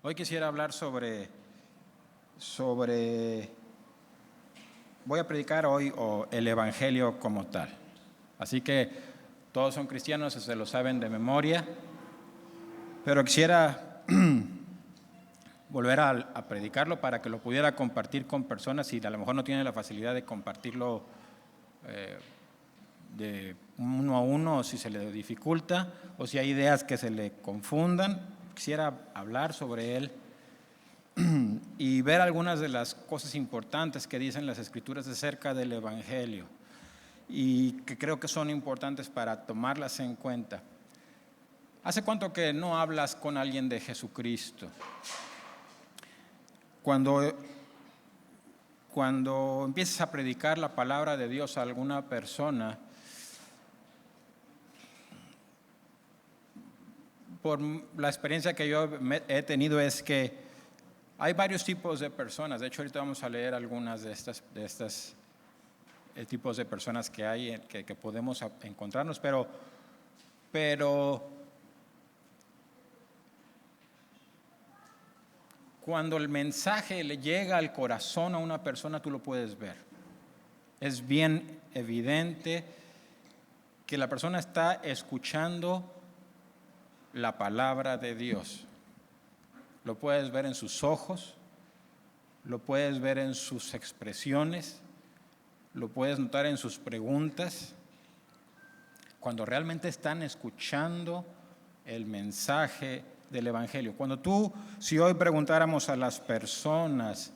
Hoy quisiera hablar voy a predicar hoy el Evangelio como tal. Así que todos son cristianos, se lo saben de memoria, pero quisiera volver a predicarlo para que lo pudiera compartir con personas si a lo mejor no tienen la facilidad de compartirlo de uno a uno, o si se le dificulta, o si hay ideas que se le confundan. Quisiera hablar sobre él y ver algunas de las cosas importantes que dicen las Escrituras acerca del Evangelio y que creo que son importantes para tomarlas en cuenta. ¿Hace cuánto que no hablas con alguien de Jesucristo? Cuando empiezas a predicar la palabra de Dios a alguna persona, por la experiencia que yo he tenido es que hay varios tipos de personas. De hecho, ahorita vamos a leer algunas de estas tipos de personas que hay, que podemos encontrarnos, pero cuando el mensaje le llega al corazón a una persona, tú lo puedes ver. Es bien evidente que la persona está escuchando la palabra de Dios. Lo puedes ver en sus ojos, lo puedes ver en sus expresiones, lo puedes notar en sus preguntas. Cuando realmente están escuchando el mensaje del Evangelio. Si hoy preguntáramos a las personas,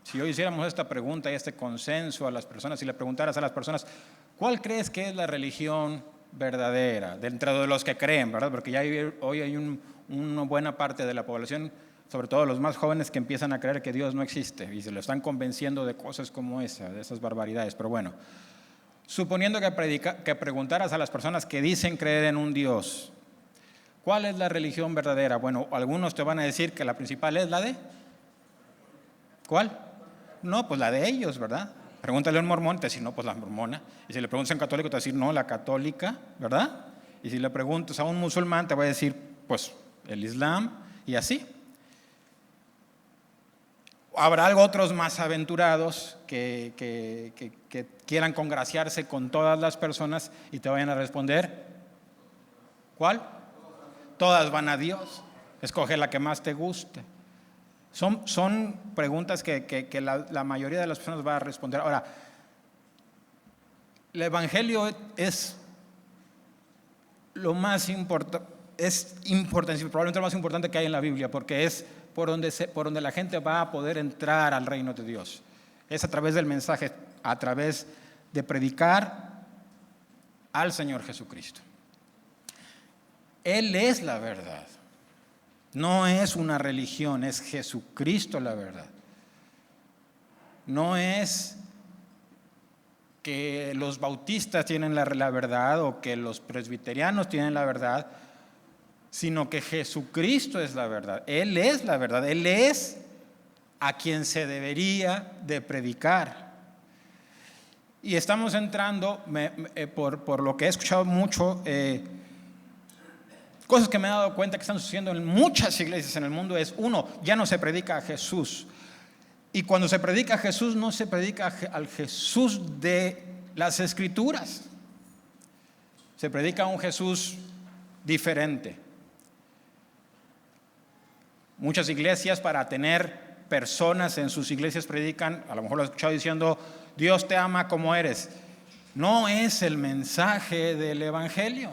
si hoy hiciéramos esta pregunta y este consenso a las personas, si le preguntaras a las personas, ¿cuál crees que es la religión verdadera dentro de los que creen, verdad? Porque ya hoy hay una buena parte de la población, sobre todo los más jóvenes, que empiezan a creer que Dios no existe y se lo están convenciendo de cosas como esa, de esas barbaridades. Pero bueno, suponiendo que preguntaras a las personas que dicen creer en un Dios, ¿cuál es la religión verdadera? Bueno, algunos te van a decir que la principal es la de... ¿Cuál? No, pues la de ellos, ¿verdad? Pregúntale a un mormón, te va a decir, no, pues la mormona. Y si le preguntas a un católico, te va a decir, no, la católica, ¿verdad? Y si le preguntas a un musulmán, te va a decir, pues el Islam, y así. Habrá otros más aventurados que quieran congraciarse con todas las personas y te vayan a responder, ¿cuál? Todas van a Dios. Escoge la que más te guste. Son preguntas que la mayoría de las personas va a responder. Ahora, el Evangelio es lo más importante, probablemente lo más importante que hay en la Biblia, porque es por donde la gente va a poder entrar al reino de Dios. Es a través del mensaje, a través de predicar al Señor Jesucristo. Él es la verdad. No es una religión, es Jesucristo la verdad. No es que los bautistas tienen la verdad o que los presbiterianos tienen la verdad, sino que Jesucristo es la verdad. Él es la verdad. Él es a quien se debería de predicar. Y estamos entrando, por lo que he escuchado mucho, cosas que me he dado cuenta que están sucediendo en muchas iglesias en el mundo es, uno, ya no se predica a Jesús. Y cuando se predica a Jesús, no se predica al Jesús de las Escrituras. Se predica a un Jesús diferente. Muchas iglesias, para tener personas en sus iglesias, predican, a lo mejor lo he escuchado diciendo, Dios te ama como eres. No es el mensaje del Evangelio.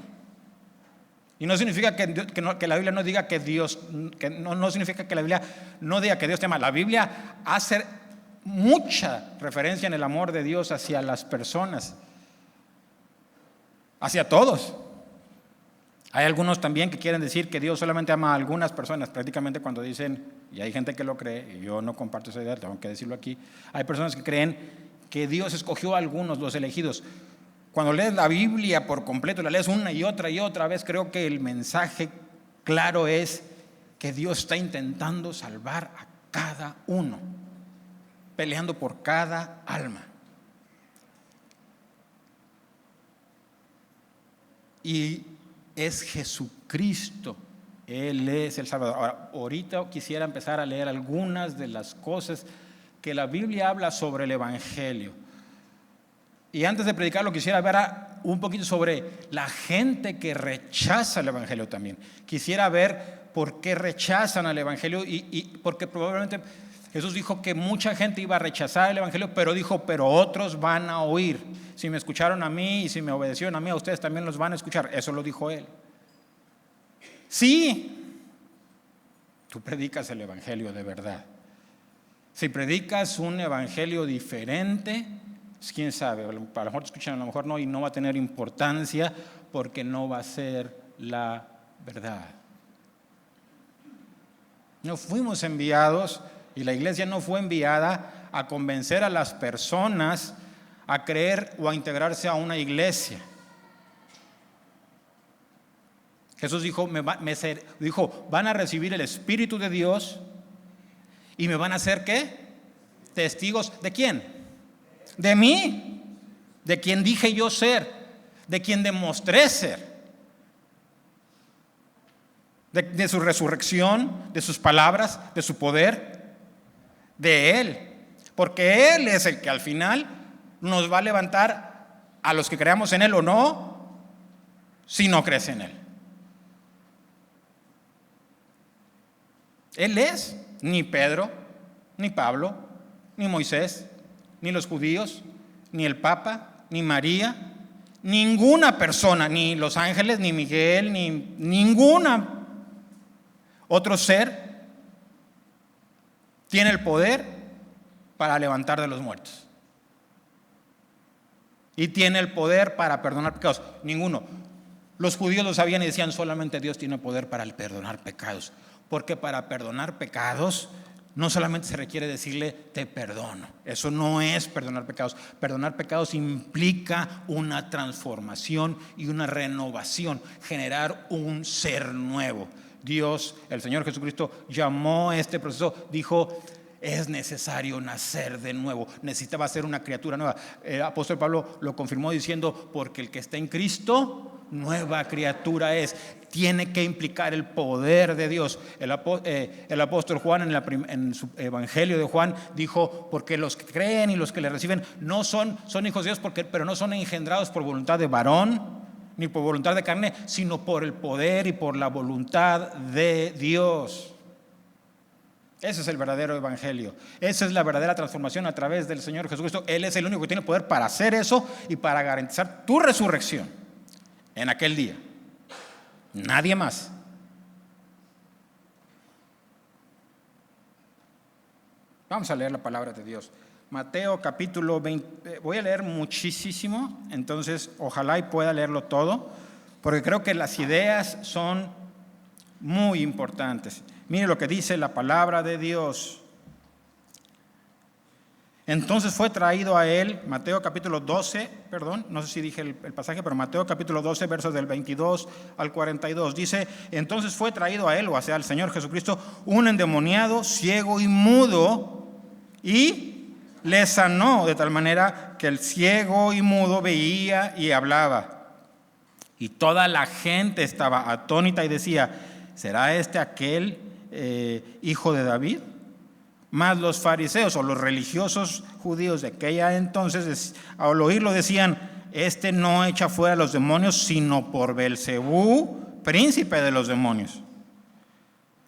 Y no significa que la Biblia no diga que Dios, no significa que la Biblia no diga que Dios te ama. La Biblia hace mucha referencia en el amor de Dios hacia las personas, hacia todos. Hay algunos también que quieren decir que Dios solamente ama a algunas personas, prácticamente cuando dicen, y hay gente que lo cree, y yo no comparto esa idea, tengo que decirlo aquí, hay personas que creen que Dios escogió a algunos, los elegidos. Cuando lees la Biblia por completo, la lees una y otra vez, creo que el mensaje claro es que Dios está intentando salvar a cada uno, peleando por cada alma. Y es Jesucristo Él es el Salvador. Ahora, ahorita quisiera empezar a leer algunas de las cosas que la Biblia habla sobre el Evangelio. Y antes de predicarlo quisiera ver un poquito sobre la gente que rechaza el Evangelio también. Quisiera ver por qué rechazan al Evangelio y porque probablemente Jesús dijo que mucha gente iba a rechazar el Evangelio, pero dijo, pero otros van a oír. Si me escucharon a mí y si me obedecieron a mí, a ustedes también los van a escuchar. Eso lo dijo Él. Sí, tú predicas el Evangelio de verdad. Si predicas un Evangelio diferente, pues quién sabe, a lo mejor te escuchan, a lo mejor no, y no va a tener importancia porque no va a ser la verdad. No fuimos enviados, y la iglesia no fue enviada a convencer a las personas a creer o a integrarse a una iglesia. Jesús dijo, van a recibir el Espíritu de Dios y me van a hacer ¿qué? Testigos. ¿De quién? De mí, de quien dije yo ser, de quien demostré ser, de su resurrección, de sus palabras, de su poder, de Él, porque Él es el que al final nos va a levantar a los que creamos en Él o no, si no crees en Él. Él es, ni Pedro, ni Pablo, ni Moisés, ni los judíos, ni el Papa, ni María, ninguna persona, ni los ángeles, ni Miguel, ni ninguna otro ser tiene el poder para levantar de los muertos. Y tiene el poder para perdonar pecados. Ninguno. Los judíos lo sabían y decían, solamente Dios tiene poder para perdonar pecados. Porque para perdonar pecados no solamente se requiere decirle te perdono. Eso no es perdonar pecados. Perdonar pecados implica una transformación y una renovación, generar un ser nuevo. Dios, el Señor Jesucristo, llamó a este proceso, dijo, es necesario nacer de nuevo, necesitaba ser una criatura nueva. El apóstol Pablo lo confirmó diciendo, porque el que está en Cristo, nueva criatura es. Tiene que implicar el poder de Dios. El apóstol Juan en su Evangelio de Juan dijo, porque los que creen y los que le reciben no son hijos de Dios, pero no son engendrados por voluntad de varón, ni por voluntad de carne, sino por el poder y por la voluntad de Dios. Ese es el verdadero evangelio. Esa es la verdadera transformación a través del Señor Jesucristo. Él es el único que tiene poder para hacer eso y para garantizar tu resurrección en aquel día. Nadie más. Vamos a leer la palabra de Dios. Mateo capítulo 20. Voy a leer muchísimo, entonces ojalá y pueda leerlo todo, porque creo que las ideas son muy importantes. Mire lo que dice la palabra de Dios. Entonces fue traído a él, Mateo capítulo 12, no sé si dije el pasaje, pero Mateo capítulo 12, versos del 22 al 42, dice, entonces fue traído a él, o sea, al Señor Jesucristo, un endemoniado, ciego y mudo, y le sanó de tal manera que el ciego y mudo veía y hablaba. Y toda la gente estaba atónita y decía, ¿será este aquel hijo de David? Mas los fariseos o los religiosos judíos de aquella entonces, al oírlo decían, este no echa fuera a los demonios, sino por Belcebú, príncipe de los demonios.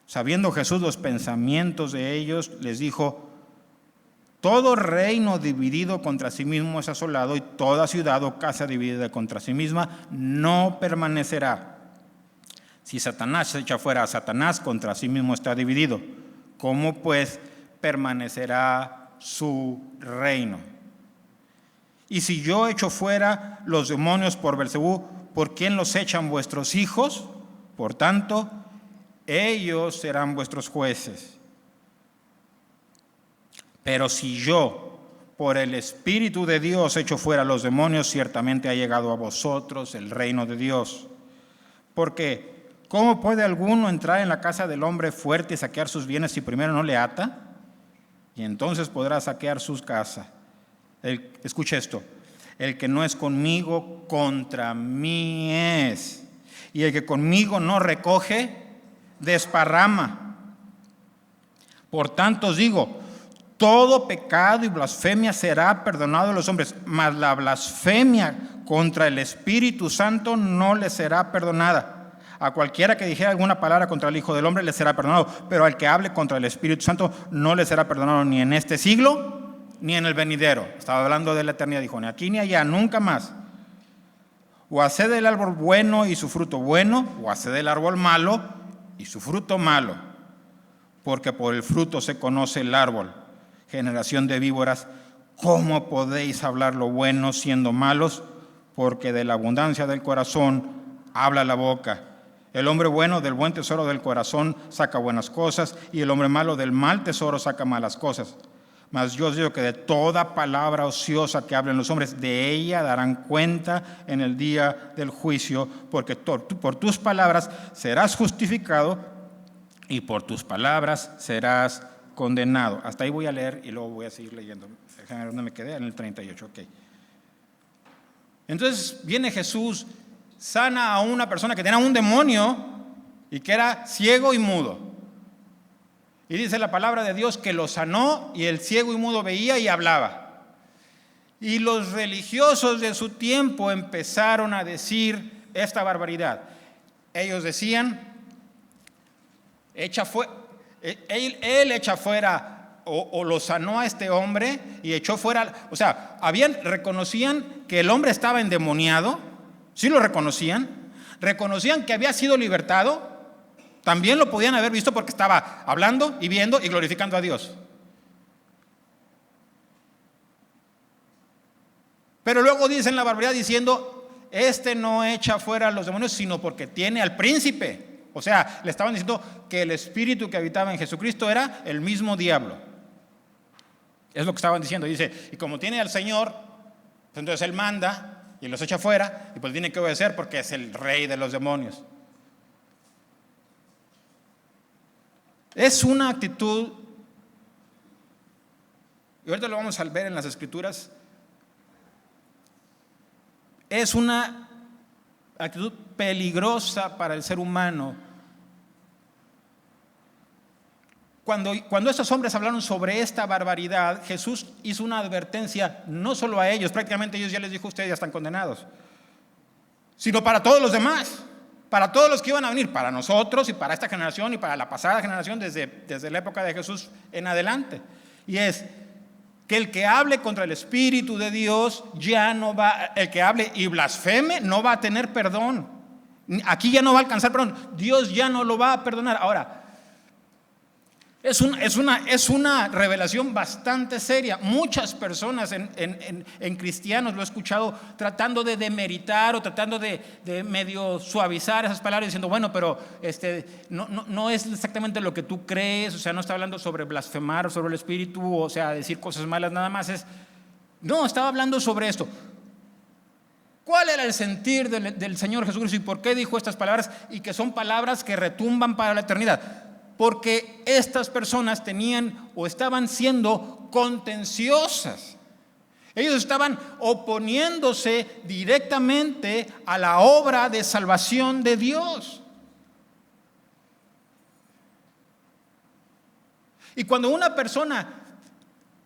Sabiendo Jesús los pensamientos de ellos, les dijo, todo reino dividido contra sí mismo es asolado, y toda ciudad o casa dividida contra sí misma no permanecerá. Si Satanás echa fuera a Satanás, contra sí mismo está dividido. ¿Cómo pues permanecerá su reino? Y si yo echo fuera los demonios por Belcebú, ¿por quién los echan vuestros hijos? Por tanto, ellos serán vuestros jueces. Pero si yo, por el Espíritu de Dios, echo fuera los demonios, ciertamente ha llegado a vosotros el reino de Dios. Porque, ¿cómo puede alguno entrar en la casa del hombre fuerte y saquear sus bienes si primero no le ata? Y entonces podrá saquear sus casas. Escuche esto. El que no es conmigo, contra mí es. Y el que conmigo no recoge, desparrama. Por tanto os digo, todo pecado y blasfemia será perdonado a los hombres, mas la blasfemia contra el Espíritu Santo no le será perdonada. A cualquiera que dijera alguna palabra contra el Hijo del Hombre le será perdonado, pero al que hable contra el Espíritu Santo no le será perdonado ni en este siglo ni en el venidero. Estaba hablando de la eternidad, dijo, ni aquí ni allá, nunca más. O haced del árbol bueno y su fruto bueno, o haced del árbol malo y su fruto malo, porque por el fruto se conoce el árbol. Generación de víboras, ¿cómo podéis hablar lo bueno siendo malos? Porque de la abundancia del corazón habla la boca. El hombre bueno del buen tesoro del corazón saca buenas cosas, y el hombre malo del mal tesoro saca malas cosas. Mas yo os digo que de toda palabra ociosa que hablen los hombres, de ella darán cuenta en el día del juicio, porque por tus palabras serás justificado y por tus palabras serás condenado. Hasta ahí voy a leer y luego voy a seguir leyendo. Déjame ver dónde me quedé, en el 38, ok. Entonces viene Jesús, sana a una persona que tenía un demonio y que era ciego y mudo. Y dice la palabra de Dios que lo sanó y el ciego y mudo veía y hablaba. Y los religiosos de su tiempo empezaron a decir esta barbaridad. Ellos decían, él echa fuera o lo sanó a este hombre y echó fuera, o sea, reconocían que el hombre estaba endemoniado, sí lo reconocían que había sido libertado, también lo podían haber visto porque estaba hablando y viendo y glorificando a Dios. Pero luego dicen la barbaridad diciendo, no echa fuera a los demonios, sino porque tiene al príncipe. O sea, le estaban diciendo que el espíritu que habitaba en Jesucristo era el mismo diablo. Es lo que estaban diciendo. Dice, y como tiene al Señor, pues entonces Él manda y los echa fuera, y pues tiene que obedecer porque es el rey de los demonios. Es una actitud, y ahorita lo vamos a ver en las Escrituras, es una actitud peligrosa para el ser humano. Cuando estos hombres hablaron sobre esta barbaridad, Jesús hizo una advertencia, no solo a ellos, prácticamente ellos ya les dijo, ustedes ya están condenados, sino para todos los demás, para todos los que iban a venir, para nosotros y para esta generación y para la pasada generación desde la época de Jesús en adelante. Y es que el que hable contra el Espíritu de Dios el que hable y blasfeme no va a tener perdón. Aquí ya no va a alcanzar perdón. Dios ya no lo va a perdonar. Ahora, es una revelación bastante seria. Muchas personas en cristianos lo he escuchado tratando de demeritar o tratando de medio suavizar esas palabras diciendo, bueno, pero no es exactamente lo que tú crees, o sea, no está hablando sobre blasfemar sobre el Espíritu, o sea, decir cosas malas nada más. No, estaba hablando sobre esto. ¿Cuál era el sentir del Señor Jesucristo y por qué dijo estas palabras y que son palabras que retumban para la eternidad? Porque estas personas tenían o estaban siendo contenciosas. Ellos estaban oponiéndose directamente a la obra de salvación de Dios. Y cuando una persona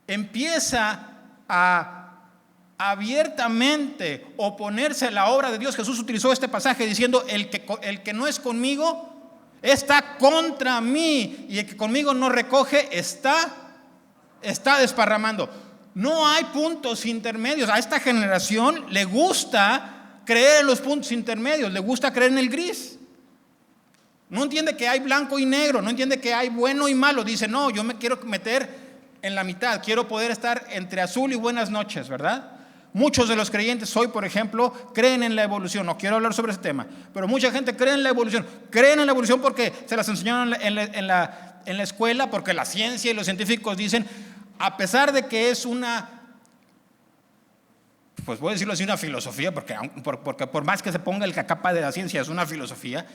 empieza a abiertamente oponerse a la obra de Dios, Jesús utilizó este pasaje diciendo, el que no es conmigo está contra mí, y el que conmigo no recoge está desparramando. No hay puntos intermedios. A esta generación le gusta creer en los puntos intermedios, le gusta creer en el gris. No entiende que hay blanco y negro, no entiende que hay bueno y malo. Dice, no, yo me quiero meter en la mitad, quiero poder estar entre azul y buenas noches, ¿verdad? Muchos de los creyentes hoy, por ejemplo, creen en la evolución. No quiero hablar sobre ese tema, pero mucha gente cree en la evolución. Creen en la evolución porque se las enseñaron en la escuela, porque la ciencia y los científicos dicen, a pesar de que es pues voy a decirlo así, una filosofía, porque por más que se ponga el cacapa de la ciencia, es una filosofía,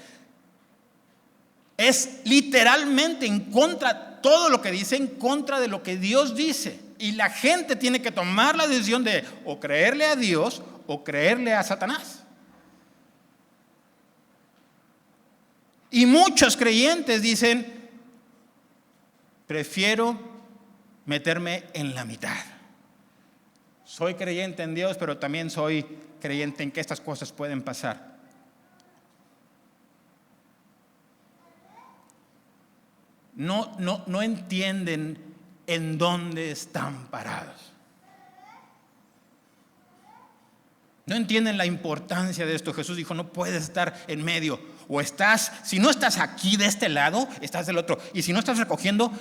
es literalmente en contra, todo lo que dice en contra de lo que Dios dice. Y la gente tiene que tomar la decisión de o creerle a Dios o creerle a Satanás. Y muchos creyentes dicen, prefiero meterme en la mitad. Soy creyente en Dios, pero también soy creyente en que estas cosas pueden pasar. No entienden en dónde están parados. No entienden la importancia de esto. Jesús dijo, no puedes estar en medio. O estás, si no estás aquí de este lado, estás del otro. Y si no estás recogiendo,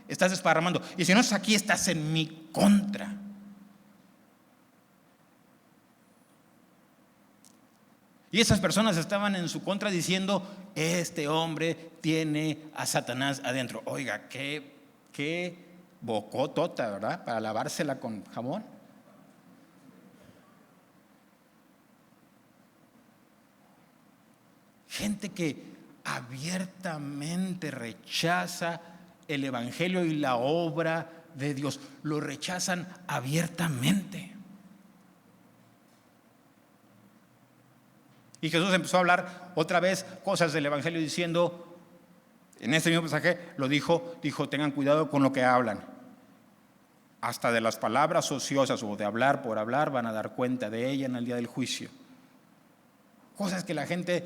estás desparramando. Y si no estás aquí, estás en mi contra. Y esas personas estaban en su contra diciendo, este hombre tiene a Satanás adentro. Oiga, qué bocotota, ¿verdad? Para lavársela con jabón. Gente que abiertamente rechaza el evangelio y la obra de Dios. Lo rechazan abiertamente. Y Jesús empezó a hablar otra vez cosas del evangelio diciendo, en este mismo pasaje lo dijo, tengan cuidado con lo que hablan. Hasta de las palabras ociosas o de hablar por hablar van a dar cuenta de ella en el día del juicio. Cosas que la gente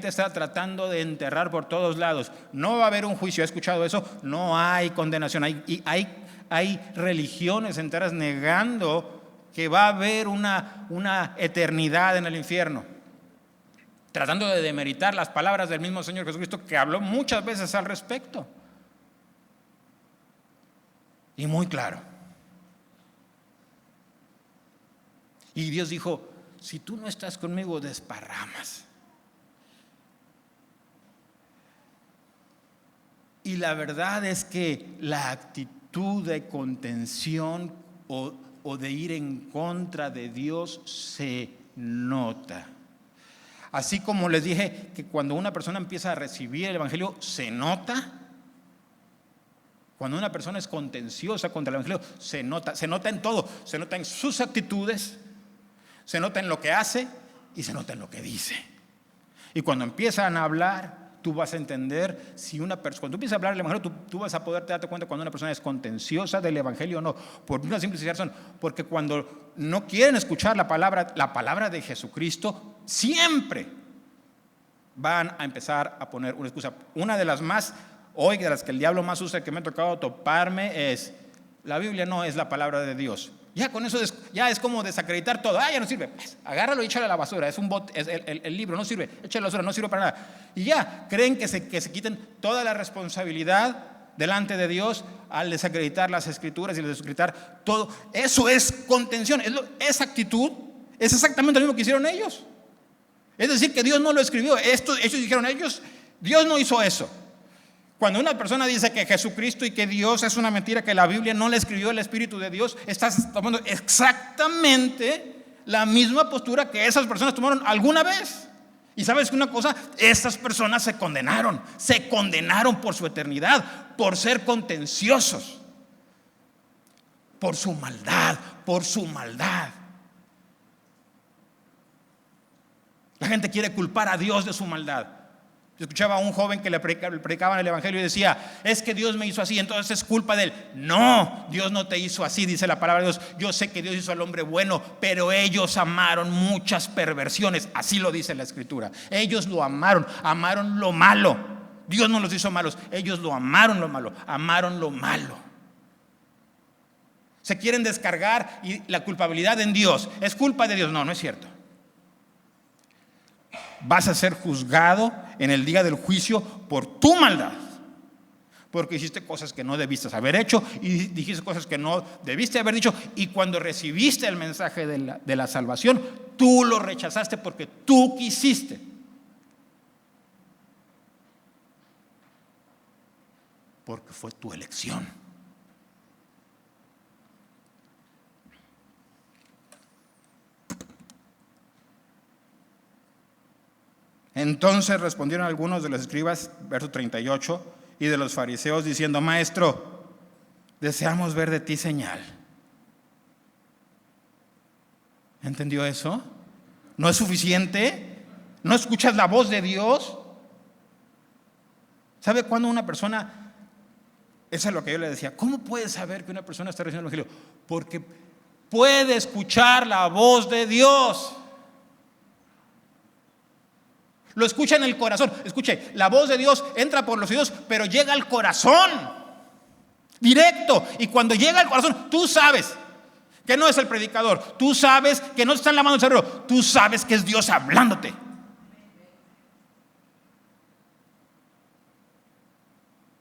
está tratando de enterrar por todos lados. No va a haber un juicio, ¿ha escuchado eso? No hay condenación. Hay religiones enteras negando que va a haber una eternidad en el infierno, tratando de demeritar las palabras del mismo Señor Jesucristo, que habló muchas veces al respecto. Y muy claro. Y Dios dijo, si tú no estás conmigo, desparramas. Y la verdad es que la actitud de contención o de ir en contra de Dios se nota. Así como les dije que cuando una persona empieza a recibir el evangelio, se nota. Cuando una persona es contenciosa contra el evangelio, se nota en todo. Se nota en sus actitudes, se nota en lo que hace y se nota en lo que dice. Y cuando empiezan a hablar, tú vas a entender si una persona, cuando tú empiezas a hablar del evangelio, tú vas a poder darte cuenta cuando una persona es contenciosa del evangelio o no, por una simple razón, porque cuando no quieren escuchar la palabra de Jesucristo, siempre van a empezar a poner una excusa. Una de las más, hoy de las que el diablo más usa, que me ha tocado toparme, es, la Biblia no es la palabra de Dios. Ya con eso ya es como desacreditar todo. Ya no sirve. Pues, agárralo y échale a la basura. Es un bote, es el libro no sirve. Échale a la basura, no sirve para nada. Y ya creen que se quiten toda la responsabilidad delante de Dios al desacreditar las escrituras y desacreditar todo. Eso es contención. Esa actitud es exactamente lo mismo que hicieron ellos. Es decir, que Dios no lo escribió. Ellos dijeron, Dios no hizo eso. Cuando una persona dice que Jesucristo y que Dios es una mentira, que la Biblia no le escribió el Espíritu de Dios, estás tomando exactamente la misma postura que esas personas tomaron alguna vez. Y sabes que una cosa, estas personas se condenaron por su eternidad, por ser contenciosos, por su maldad. La gente quiere culpar a Dios de su maldad. Yo escuchaba a un joven que le predicaban el evangelio y decía, es que Dios me hizo así, entonces es culpa de él. No, Dios no te hizo así, dice la palabra de Dios. Yo sé que Dios hizo al hombre bueno, pero ellos amaron muchas perversiones. Así lo dice la escritura. Ellos lo amaron lo malo. Dios no los hizo malos, ellos lo amaron lo malo. Se quieren descargar y la culpabilidad en Dios. Es culpa de Dios. No es cierto. Vas a ser juzgado en el día del juicio por tu maldad, porque hiciste cosas que no debiste haber hecho y dijiste cosas que no debiste haber dicho, y cuando recibiste el mensaje de la salvación, tú lo rechazaste porque tú quisiste. Porque fue tu elección. Entonces respondieron algunos de los escribas, verso 38, y de los fariseos diciendo, Maestro, deseamos ver de ti señal. ¿Entendió eso? ¿No es suficiente? ¿No escuchas la voz de Dios? ¿Sabe cuándo una persona, eso es lo que yo le decía, cómo puedes saber que una persona está recibiendo el evangelio? Porque puede escuchar la voz de Dios. Lo escucha en el corazón. Escuche, la voz de Dios entra por los oídos, pero llega al corazón, directo. Y cuando llega al corazón, tú sabes que no es el predicador, tú sabes que no te están lavando el cerebro, tú sabes que es Dios hablándote.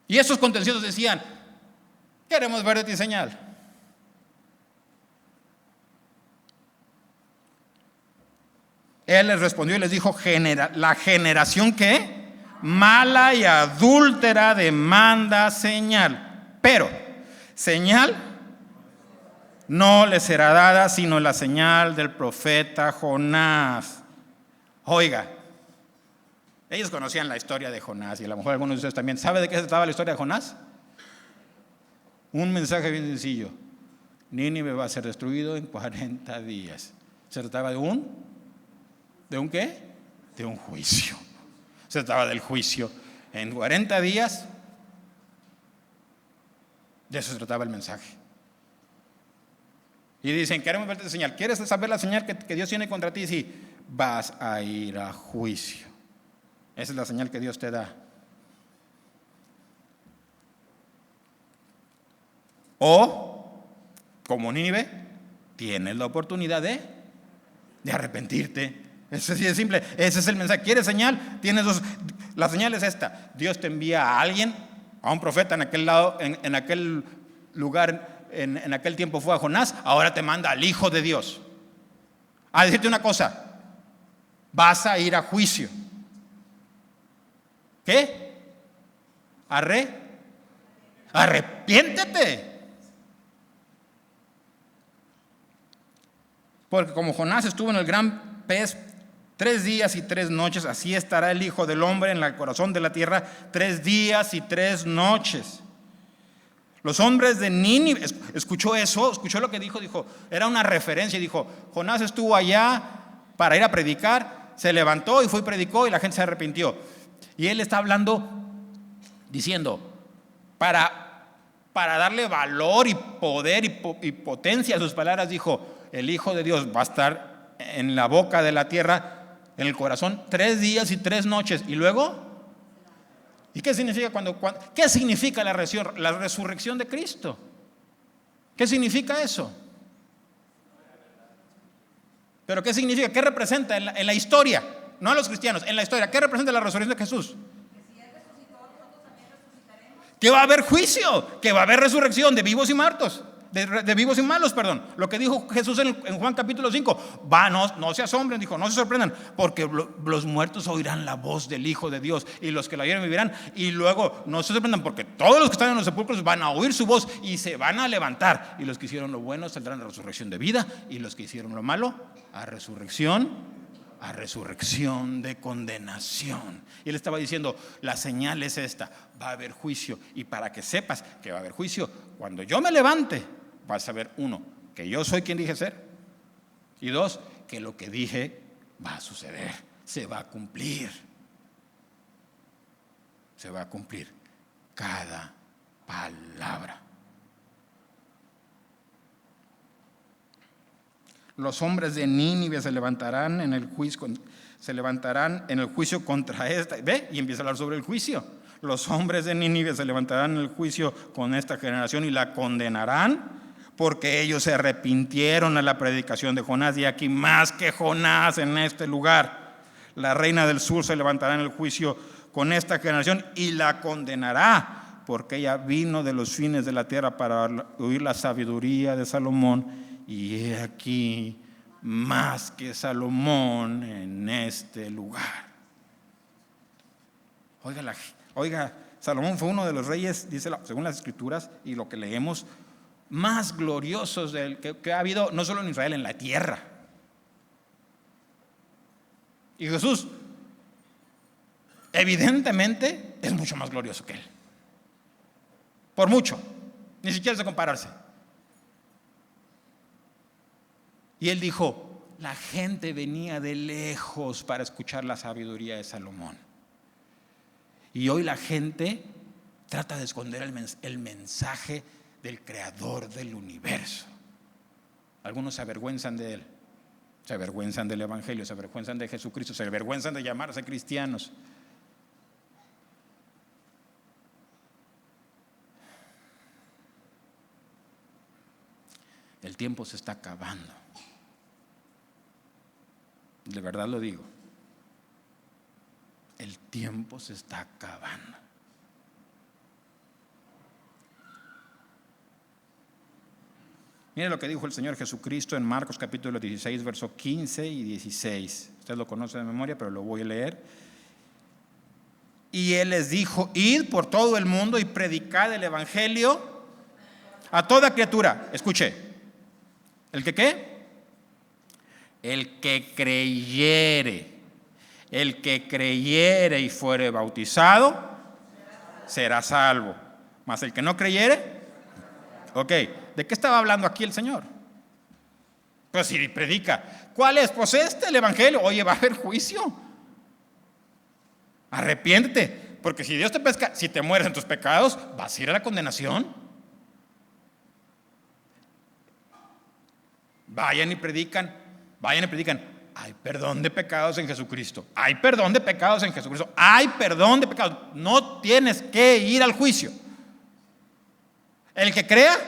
Y esos contenciosos decían, queremos ver de ti señal. Él les respondió y les dijo, la generación que mala y adúltera demanda señal, pero señal no le será dada sino la señal del profeta Jonás. Oiga, ellos conocían la historia de Jonás y a lo mejor algunos de ustedes también. ¿Sabe de qué se trataba la historia de Jonás? Un mensaje bien sencillo: Nínive va a ser destruido en 40 días. Se trataba de un ¿qué? De un juicio. Se trataba del juicio. En 40 días, de eso se trataba el mensaje. Y dicen, queremos verte señal. ¿Quieres saber la señal que Dios tiene contra ti? Sí, vas a ir a juicio. Esa es la señal que Dios te da. O, como Nínive, tienes la oportunidad de arrepentirte. Eso sí es simple, ese es el mensaje. ¿Quieres señal? Tienes dos. La señal es esta: Dios te envía a alguien, a un profeta en aquel lado, en aquel lugar, en aquel tiempo fue a Jonás, ahora te manda al Hijo de Dios a decirte una cosa: vas a ir a juicio. ¿Qué? Arrepiéntete. Porque como Jonás estuvo en el gran pez 3 días y 3 noches, así estará el Hijo del Hombre en el corazón de la tierra 3 días y 3 noches. Los hombres de Nínive, escuchó eso, escuchó lo que dijo, era una referencia, dijo, Jonás estuvo allá para ir a predicar, se levantó y fue y predicó y la gente se arrepintió. Y él está hablando, diciendo, para darle valor y poder y potencia a sus palabras, dijo, el Hijo de Dios va a estar en la boca de la tierra, en el corazón, 3 días y 3 noches. Y luego, ¿y qué significa qué significa la resurrección de Cristo? ¿Qué significa eso? ¿Pero qué significa? ¿Qué representa en la historia? No a los cristianos, en la historia. ¿Qué representa la resurrección de Jesús? Que va a haber juicio, que va a haber resurrección de vivos y muertos. De vivos y malos, perdón. Lo que dijo Jesús en Juan capítulo 5. No se asombren, dijo, no se sorprendan, porque los muertos oirán la voz del Hijo de Dios y los que la oyeron vivirán. Y luego no se sorprendan, porque todos los que están en los sepulcros van a oír su voz y se van a levantar. Y los que hicieron lo bueno saldrán a resurrección de vida, y los que hicieron lo malo a resurrección de condenación. Y él estaba diciendo, la señal es esta: va a haber juicio. Y para que sepas que va a haber juicio, cuando yo me levante, vas a ver, 1, que yo soy quien dije ser, y 2, que lo que dije va a suceder, se va a cumplir. Se va a cumplir cada palabra. Los hombres de Nínive se levantarán en el juicio contra esta. ¿Ve? Y empieza a hablar sobre el juicio. Los hombres de Nínive se levantarán en el juicio con esta generación y la condenarán, porque ellos se arrepintieron a la predicación de Jonás. Y aquí más que Jonás en este lugar. La reina del sur se levantará en el juicio con esta generación y la condenará, porque ella vino de los fines de la tierra para oír la sabiduría de Salomón, y he aquí más que Salomón en este lugar. Oiga, Salomón fue uno de los reyes, dice según las escrituras y lo que leemos, más gloriosos que ha habido, no solo en Israel, en la tierra. Y Jesús, evidentemente, es mucho más glorioso que él. Por mucho, ni siquiera es de compararse. Y él dijo, la gente venía de lejos para escuchar la sabiduría de Salomón. Y hoy la gente trata de esconder el mensaje del creador del universo. Algunos se avergüenzan de él, se avergüenzan del evangelio, se avergüenzan de Jesucristo, se avergüenzan de llamarse cristianos. El tiempo se está acabando. De verdad lo digo. El tiempo se está acabando. Mire lo que dijo el Señor Jesucristo en Marcos capítulo 16, versos 15 y 16. Usted lo conoce de memoria, pero lo voy a leer. Y Él les dijo: id por todo el mundo y predicad el evangelio a toda criatura. Escuche. ¿El que qué? El que creyere. El que creyere y fuere bautizado será salvo. Mas el que no creyere, ok, ¿de qué estaba hablando aquí el Señor? Pues si predica, ¿cuál es? Pues el evangelio. Oye, va a haber juicio. Arrepiéntete, porque si Dios te pesca, si te mueres en tus pecados, vas a ir a la condenación. Vayan y predican. Hay perdón de pecados en Jesucristo. Hay perdón de pecados en Jesucristo. Hay perdón de pecados. No tienes que ir al juicio. El que crea,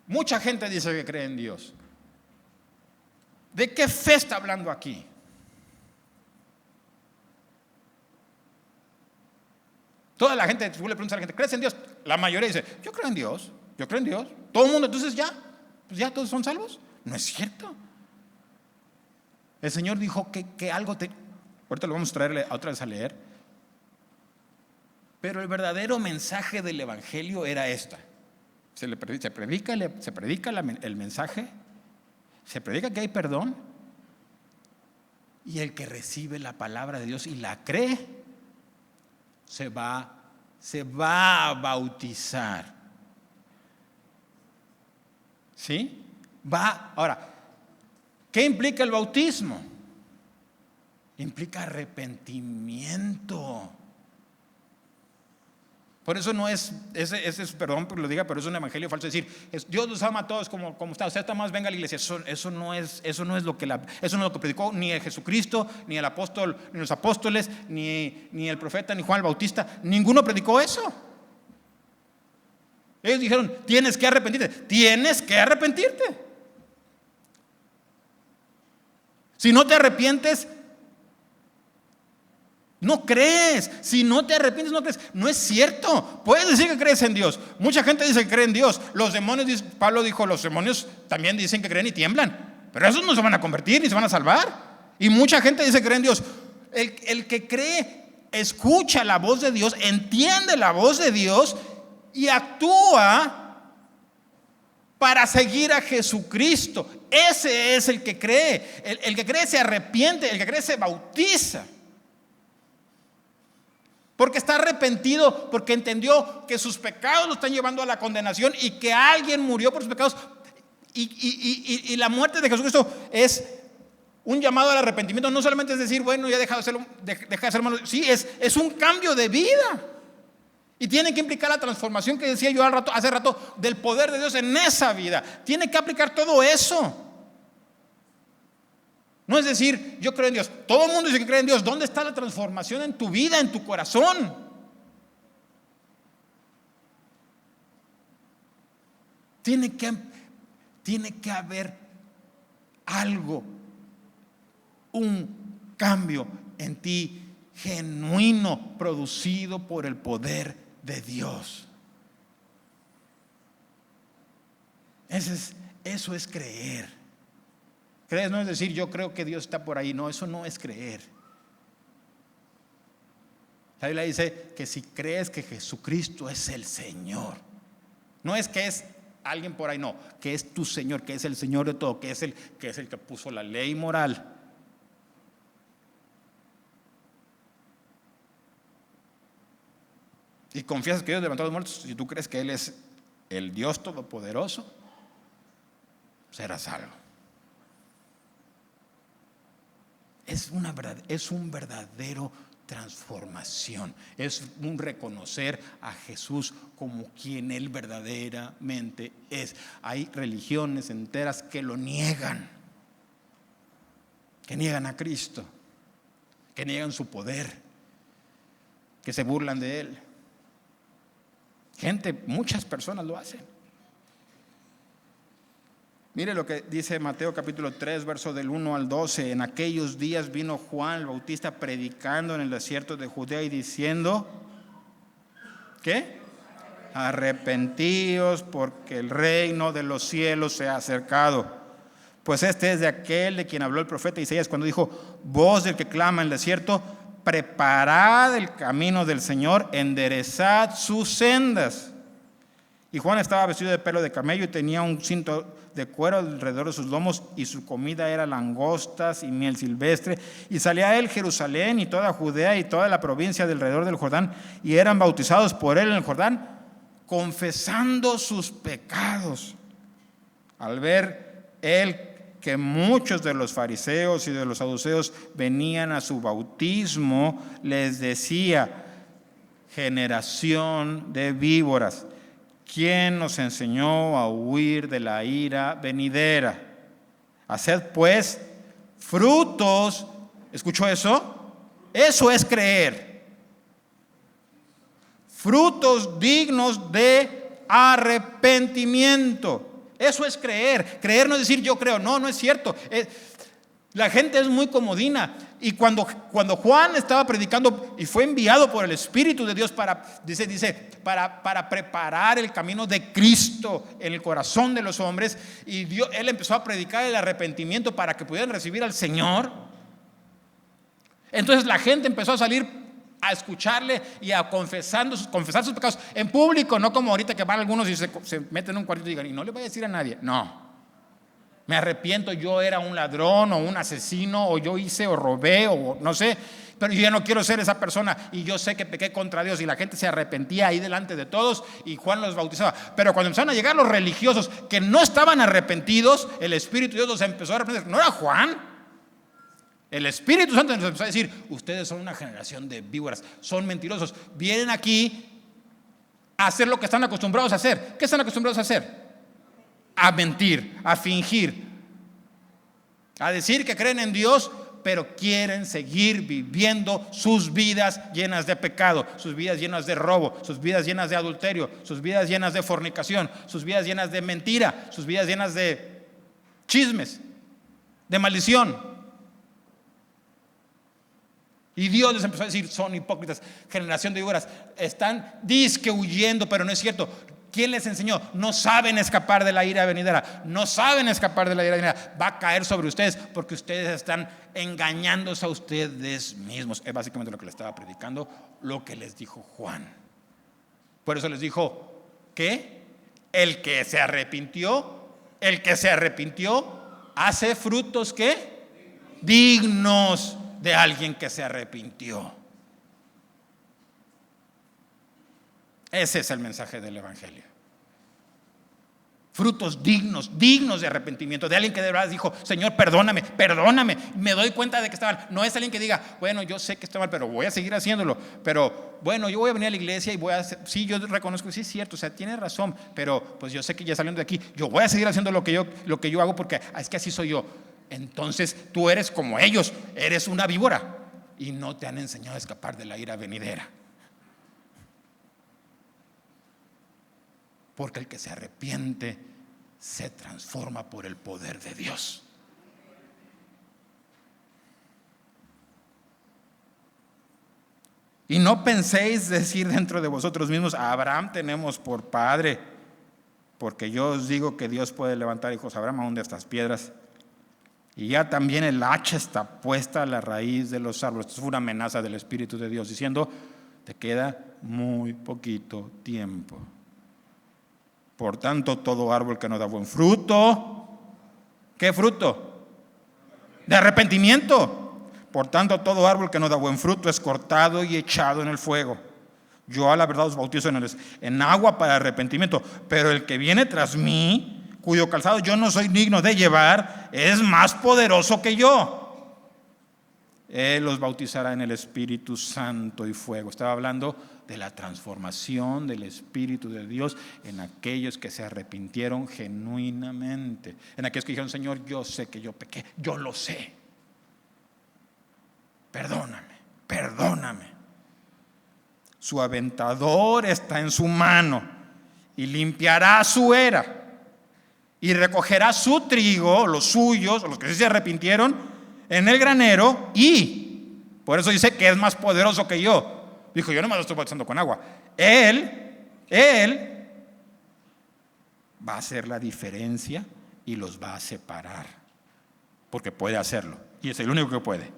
mucha gente dice que cree en Dios. ¿De qué fe está hablando aquí? Toda la gente, tú le preguntas a la gente, ¿crees en Dios? La mayoría dice, yo creo en Dios. Todo el mundo, entonces pues ya todos son salvos. No es cierto. El Señor dijo que algo ahorita lo vamos a traerle otra vez a leer. Pero el verdadero mensaje del evangelio era esta. Se predica el mensaje, se predica que hay perdón, y el que recibe la palabra de Dios y la cree, se va a bautizar. ¿Sí? Ahora, ¿qué implica el bautismo? Implica arrepentimiento. Por eso no es, ese es, perdón por lo diga, pero es un evangelio falso. Es decir, Dios los ama a todos como está. Usted está más, venga a la iglesia. Eso no es lo que predicó ni el Jesucristo, ni el apóstol, ni los apóstoles, ni el profeta, ni Juan el Bautista. Ninguno predicó eso. Ellos dijeron, tienes que arrepentirte. Si no te arrepientes, no crees. Si no te arrepientes, no crees. No es cierto. Puedes decir que crees en Dios. Mucha gente dice que cree en Dios. Los demonios, Pablo dijo, los demonios también dicen que creen y tiemblan. Pero esos no se van a convertir ni se van a salvar. Y mucha gente dice que cree en Dios. El que cree, escucha la voz de Dios, entiende la voz de Dios y actúa para seguir a Jesucristo. Ese es el que cree. El que cree se arrepiente. El que cree se bautiza. Porque está arrepentido, porque entendió que sus pecados lo están llevando a la condenación y que alguien murió por sus pecados. Y la muerte de Jesucristo es un llamado al arrepentimiento. No solamente es decir, bueno, ya deja de ser malo. Sí, es un cambio de vida. Y tiene que implicar la transformación que decía yo hace rato del poder de Dios en esa vida. Tiene que aplicar todo eso. No es decir, yo creo en Dios. Todo el mundo dice que cree en Dios. ¿Dónde está la transformación en tu vida, en tu corazón? Tiene que haber algo, un cambio en ti genuino, producido por el poder de Dios. Eso es creer. Creer no es decir yo creo que Dios está por ahí. No, eso no es creer. La Biblia dice que si crees que Jesucristo es el Señor, no es que es alguien por ahí, no, que es tu Señor, que es el Señor de todo, que es el que puso la ley moral. Y confías que Dios levantó a los muertos. Si tú crees que Él es el Dios Todopoderoso, serás salvo. Es un verdadero transformación. Es un reconocer a Jesús como quien Él verdaderamente es. Hay religiones enteras que lo niegan, que niegan a Cristo, que niegan su poder, que se burlan de Él. Muchas personas lo hacen. Mire lo que dice Mateo capítulo 3, verso del 1 al 12. En aquellos días vino Juan el Bautista predicando en el desierto de Judea y diciendo, ¿qué? Arrepentíos porque el reino de los cielos se ha acercado. Pues este es de aquel de quien habló el profeta Isaías cuando dijo, voz del que clama en el desierto, preparad el camino del Señor, enderezad sus sendas. Y Juan estaba vestido de pelo de camello y tenía un cinto de cuero alrededor de sus lomos, y su comida era langostas y miel silvestre. Y salía a él Jerusalén y toda Judea y toda la provincia de alrededor del Jordán, y eran bautizados por él en el Jordán, confesando sus pecados. Al ver él que muchos de los fariseos y de los saduceos venían a su bautismo, les decía, generación de víboras, ¿quién nos enseñó a huir de la ira venidera? Haced pues frutos. ¿Escuchó eso? Eso es creer. Frutos dignos de arrepentimiento. Eso es creer. Creer no es decir yo creo. No, no es cierto. La gente es muy comodina. Y cuando Juan estaba predicando y fue enviado por el Espíritu de Dios para preparar el camino de Cristo en el corazón de los hombres, y él empezó a predicar el arrepentimiento para que pudieran recibir al Señor. Entonces la gente empezó a salir a escucharle y a confesar sus pecados en público, no como ahorita que van algunos y se meten en un cuartito y digan, y no le voy a decir a nadie. No. Me arrepiento, yo era un ladrón o un asesino, o yo hice o robé o no sé, pero yo ya no quiero ser esa persona y yo sé que pequé contra Dios, y la gente se arrepentía ahí delante de todos y Juan los bautizaba. Pero cuando empezaron a llegar los religiosos que no estaban arrepentidos, el Espíritu de Dios los empezó a arrepentir. No era Juan. El Espíritu Santo nos empezó a decir, ustedes son una generación de víboras, son mentirosos, vienen aquí a hacer lo que están acostumbrados a hacer. ¿Qué están acostumbrados a hacer? A mentir, a fingir, a decir que creen en Dios, pero quieren seguir viviendo sus vidas llenas de pecado, sus vidas llenas de robo, sus vidas llenas de adulterio, sus vidas llenas de fornicación, sus vidas llenas de mentira, sus vidas llenas de chismes, de maldición. Y Dios les empezó a decir, son hipócritas, generación de víboras, están disque huyendo, pero no es cierto. ¿Quién les enseñó? No saben escapar de la ira venidera. No saben escapar de la ira venidera. Va a caer sobre ustedes porque ustedes están engañándose a ustedes mismos. Es básicamente lo que les estaba predicando, lo que les dijo Juan. Por eso les dijo, ¿qué? El que se arrepintió hace frutos, ¿qué? Dignos de alguien que se arrepintió. Ese es el mensaje del Evangelio. Frutos dignos de arrepentimiento, de alguien que de verdad dijo, Señor, perdóname, me doy cuenta de que está mal. No es alguien que diga, bueno, yo sé que está mal, pero voy a seguir haciéndolo. Pero bueno, yo voy a venir a la iglesia y voy a hacer, sí, yo reconozco, sí es cierto, o sea, tiene razón, pero pues yo sé que ya saliendo de aquí, yo voy a seguir haciendo lo que yo hago porque es que así soy yo. Entonces tú eres como ellos, eres una víbora y no te han enseñado a escapar de la ira venidera. Porque el que se arrepiente se transforma por el poder de Dios. Y no penséis decir dentro de vosotros mismos, a Abraham tenemos por padre, porque yo os digo que Dios puede levantar hijos a Abraham aún de estas piedras. Y ya también el hacha está puesta a la raíz de los árboles. Esto fue una amenaza del Espíritu de Dios diciendo, te queda muy poquito tiempo. Por tanto, todo árbol que no da buen fruto, ¿qué fruto? De arrepentimiento. Por tanto, todo árbol que no da buen fruto es cortado y echado en el fuego. Yo a la verdad os bautizo en agua para arrepentimiento, pero el que viene tras mí, cuyo calzado yo no soy digno de llevar, es más poderoso que yo. Él los bautizará en el Espíritu Santo y fuego. Estaba hablando de la transformación del Espíritu de Dios en aquellos que se arrepintieron genuinamente. En aquellos que dijeron: Señor, yo sé que yo pequé, yo lo sé. Perdóname, perdóname. Su aventador está en su mano y limpiará su era y recogerá su trigo, los suyos, los que sí se arrepintieron, en el granero, y por eso dice que es más poderoso que yo. Dijo: yo no me lo estoy bautizando con agua. Él va a hacer la diferencia y los va a separar, porque puede hacerlo y es el único que puede.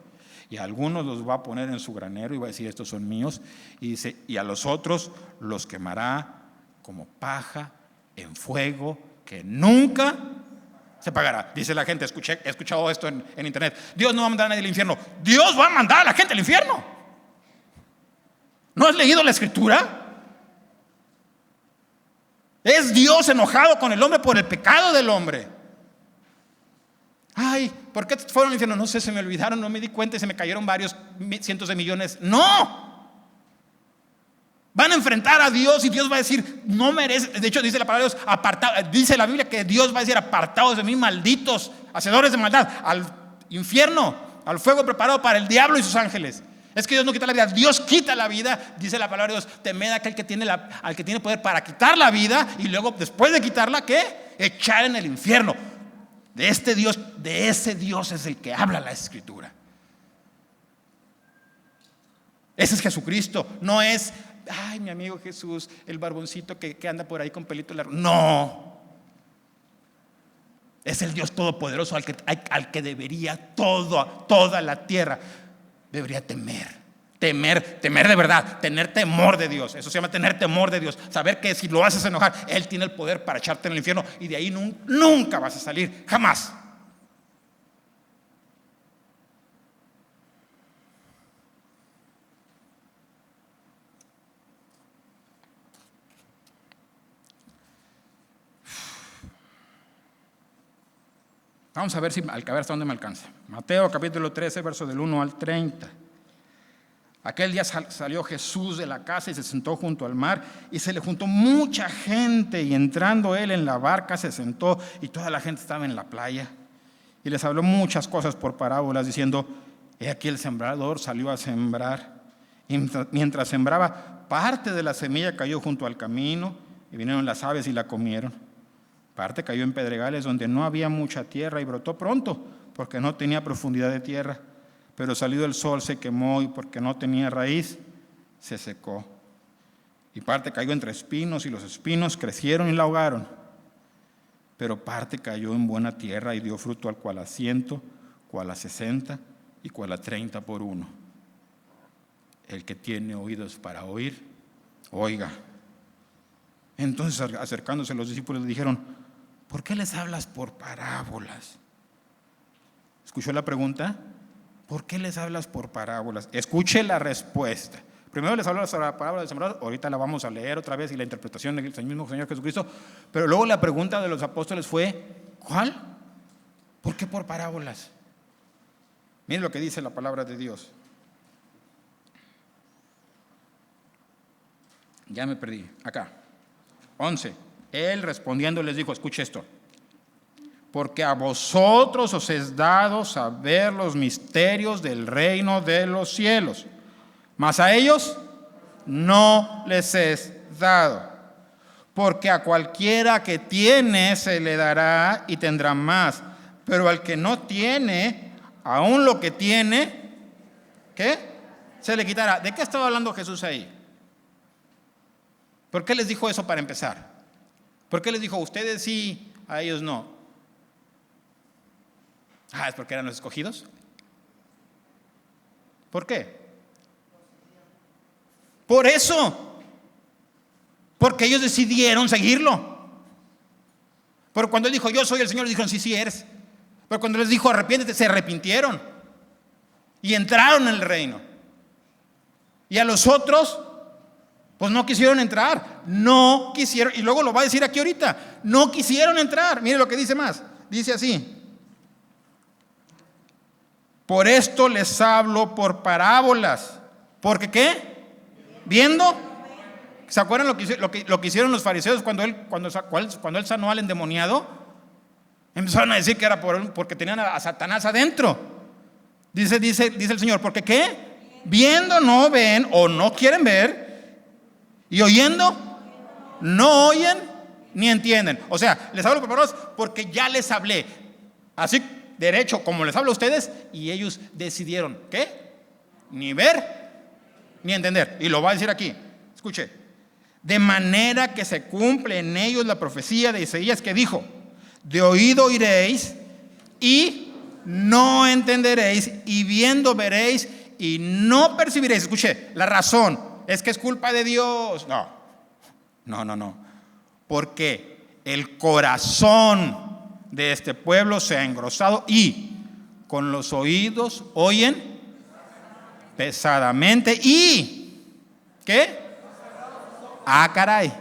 Y a algunos los va a poner en su granero y va a decir: estos son míos. Y dice: y a los otros los quemará como paja en fuego que nunca se pagará. Dice la gente, he escuchado esto en internet: Dios no va a mandar a nadie al infierno. Dios va a mandar a la gente al infierno. ¿No has leído la escritura? Es Dios enojado con el hombre por el pecado del hombre. Ay, ¿por qué fueron al infierno? No sé, se me olvidaron, no me di cuenta y se me cayeron varios cientos de millones. No. Van a enfrentar a Dios y Dios va a decir: no mereces. De hecho, dice la palabra de Dios, dice la Biblia que Dios va a decir: apartados de mí, malditos, hacedores de maldad, al infierno, al fuego preparado para el diablo y sus ángeles. Es que Dios no quita la vida, Dios quita la vida. Dice la palabra de Dios: temed a aquel que tiene al que tiene poder para quitar la vida, y luego, después de quitarla, ¿qué? Echar en el infierno. De ese Dios es el que habla la escritura. Ese es Jesucristo. No es: ay, mi amigo Jesús, el barboncito que anda por ahí con pelito largo. No. Es el Dios todopoderoso al que debería toda la tierra debería temer de verdad, tener temor de Dios. Eso se llama tener temor de Dios. Saber que si lo haces enojar, Él tiene el poder para echarte en el infierno, y de ahí nunca vas a salir, jamás. Vamos a ver hasta dónde me alcanza. Mateo capítulo 13, verso del 1 al 30. Aquel día salió Jesús de la casa y se sentó junto al mar, y se le juntó mucha gente, y entrando él en la barca se sentó, y toda la gente estaba en la playa, y les habló muchas cosas por parábolas, diciendo: he aquí el sembrador salió a sembrar, y mientras sembraba, parte de la semilla cayó junto al camino, y vinieron las aves y la comieron. Parte cayó en pedregales donde no había mucha tierra, y brotó pronto, porque no tenía profundidad de tierra. Pero salido el sol se quemó, y porque no tenía raíz, se secó. Y parte cayó entre espinos, y los espinos crecieron y la ahogaron. Pero parte cayó en buena tierra y dio fruto, al cual a 100, cual a 60 y cual a 30 por uno. El que tiene oídos para oír, oiga. Entonces, acercándose los discípulos, le dijeron: ¿por qué les hablas por parábolas? ¿Escuchó la pregunta? ¿Por qué les hablas por parábolas? Escuche la respuesta. Primero les hablo sobre la parábola del sembrador, ahorita la vamos a leer otra vez, y la interpretación del mismo Señor Jesucristo. Pero luego la pregunta de los apóstoles fue: ¿cuál? ¿Por qué por parábolas? Miren lo que dice la palabra de Dios. Ya me perdí, acá. 11. Él respondiendo les dijo: escuche esto. Porque a vosotros os es dado saber los misterios del reino de los cielos, mas a ellos no les es dado. Porque a cualquiera que tiene se le dará y tendrá más, pero al que no tiene, aún lo que tiene, ¿qué? Se le quitará. ¿De qué estaba hablando Jesús ahí? ¿Por qué les dijo eso para empezar? ¿Por qué les dijo: ustedes sí, a ellos no? ¿Es porque eran los escogidos? ¿Por qué? Por eso. Porque ellos decidieron seguirlo. Pero cuando él dijo: yo soy el Señor, dijeron: sí, sí eres. Pero cuando les dijo: arrepiéntete, se arrepintieron y entraron en el reino. Y a los otros, pues no quisieron entrar. No quisieron, y luego lo va a decir aquí ahorita: no quisieron entrar. Mire lo que dice más. Dice así: Por esto les hablo por parábolas. ¿Porque qué? Viendo. ¿Se acuerdan lo que hicieron los fariseos cuando él sanó al endemoniado? Empezaron a decir que era porque tenían a Satanás adentro. Dice el Señor, ¿porque qué? Viendo no ven o no quieren ver, y oyendo no oyen ni entienden. O sea, les hablo por parábolas porque ya les hablé así derecho como les hablo a ustedes, y ellos decidieron ¿qué? Ni ver ni entender. Y lo va a decir aquí, escuche: de manera que se cumple en ellos la profecía de Isaías, que dijo: de oído oiréis y no entenderéis, y viendo veréis y no percibiréis. Escuche, la razón es que es culpa de Dios. No. Porque el corazón de este pueblo se ha engrosado y con los oídos oyen pesadamente y ¿qué? Ah, caray.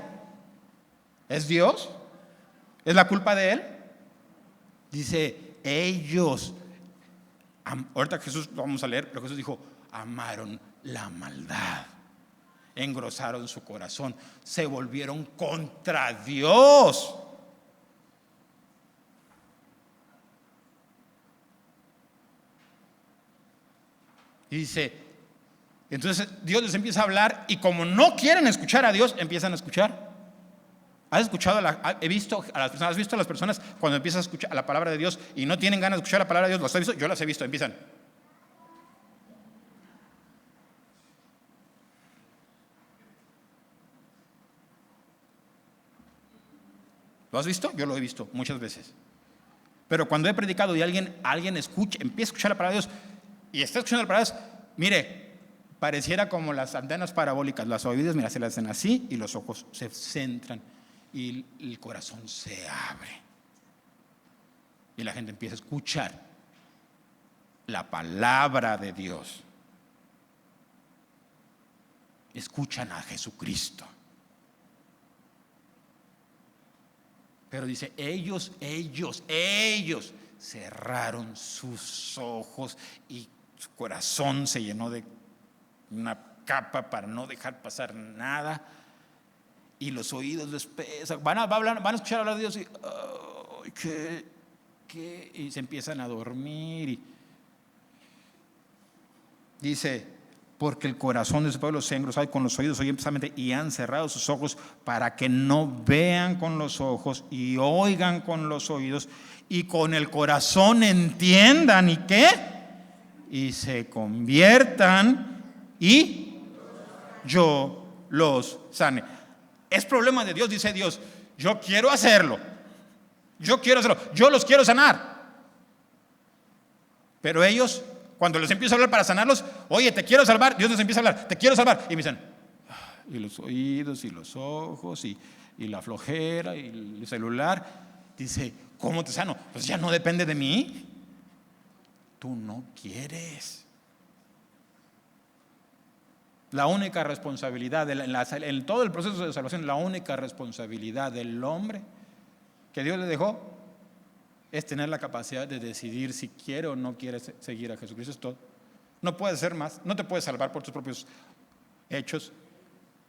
¿Es Dios? ¿Es la culpa de Él? Dice, ellos, ahorita Jesús, lo vamos a leer, pero Jesús dijo, amaron la maldad, engrosaron su corazón, se volvieron contra Dios. Y dice, entonces Dios les empieza a hablar, y como no quieren escuchar a Dios, empiezan a escuchar. ¿Has escuchado? He visto a las personas, ¿has visto a las personas cuando empiezan a escuchar la palabra de Dios y no tienen ganas de escuchar la palabra de Dios? ¿Los has visto? Yo las he visto, empiezan. ¿Lo has visto? Yo lo he visto muchas veces. Pero cuando he predicado y alguien escucha, empieza a escuchar la palabra de Dios y está escuchando la palabra de Dios, mire, pareciera como las antenas parabólicas, las oídos, mira, se las hacen así y los ojos se centran y el corazón se abre. Y la gente empieza a escuchar la palabra de Dios. Escuchan a Jesucristo. Pero dice, ellos cerraron sus ojos y su corazón se llenó de una capa para no dejar pasar nada, y los oídos les pesan. Van a escuchar hablar de Dios y y se empiezan a dormir. Y dice, porque el corazón de ese pueblo se ha engrosado, y con los oídos oyen pesadamente, y han cerrado sus ojos para que no vean con los ojos y oigan con los oídos y con el corazón entiendan y ¿qué? Y se conviertan y yo los sane. Es problema de Dios, dice Dios, yo quiero hacerlo, yo los quiero sanar. Pero ellos, cuando les empiezo a hablar para sanarlos, oye, te quiero salvar, Dios les empieza a hablar, te quiero salvar, y me dicen, y los oídos y los ojos y la flojera y el celular. Dice, ¿cómo te sano? Pues ya no depende de mí. Tú no quieres. La única responsabilidad en todo el proceso de salvación, la única responsabilidad del hombre que Dios le dejó es tener la capacidad de decidir si quiere o no quiere seguir a Jesucristo. Es todo. No puedes hacer más. No te puedes salvar por tus propios hechos.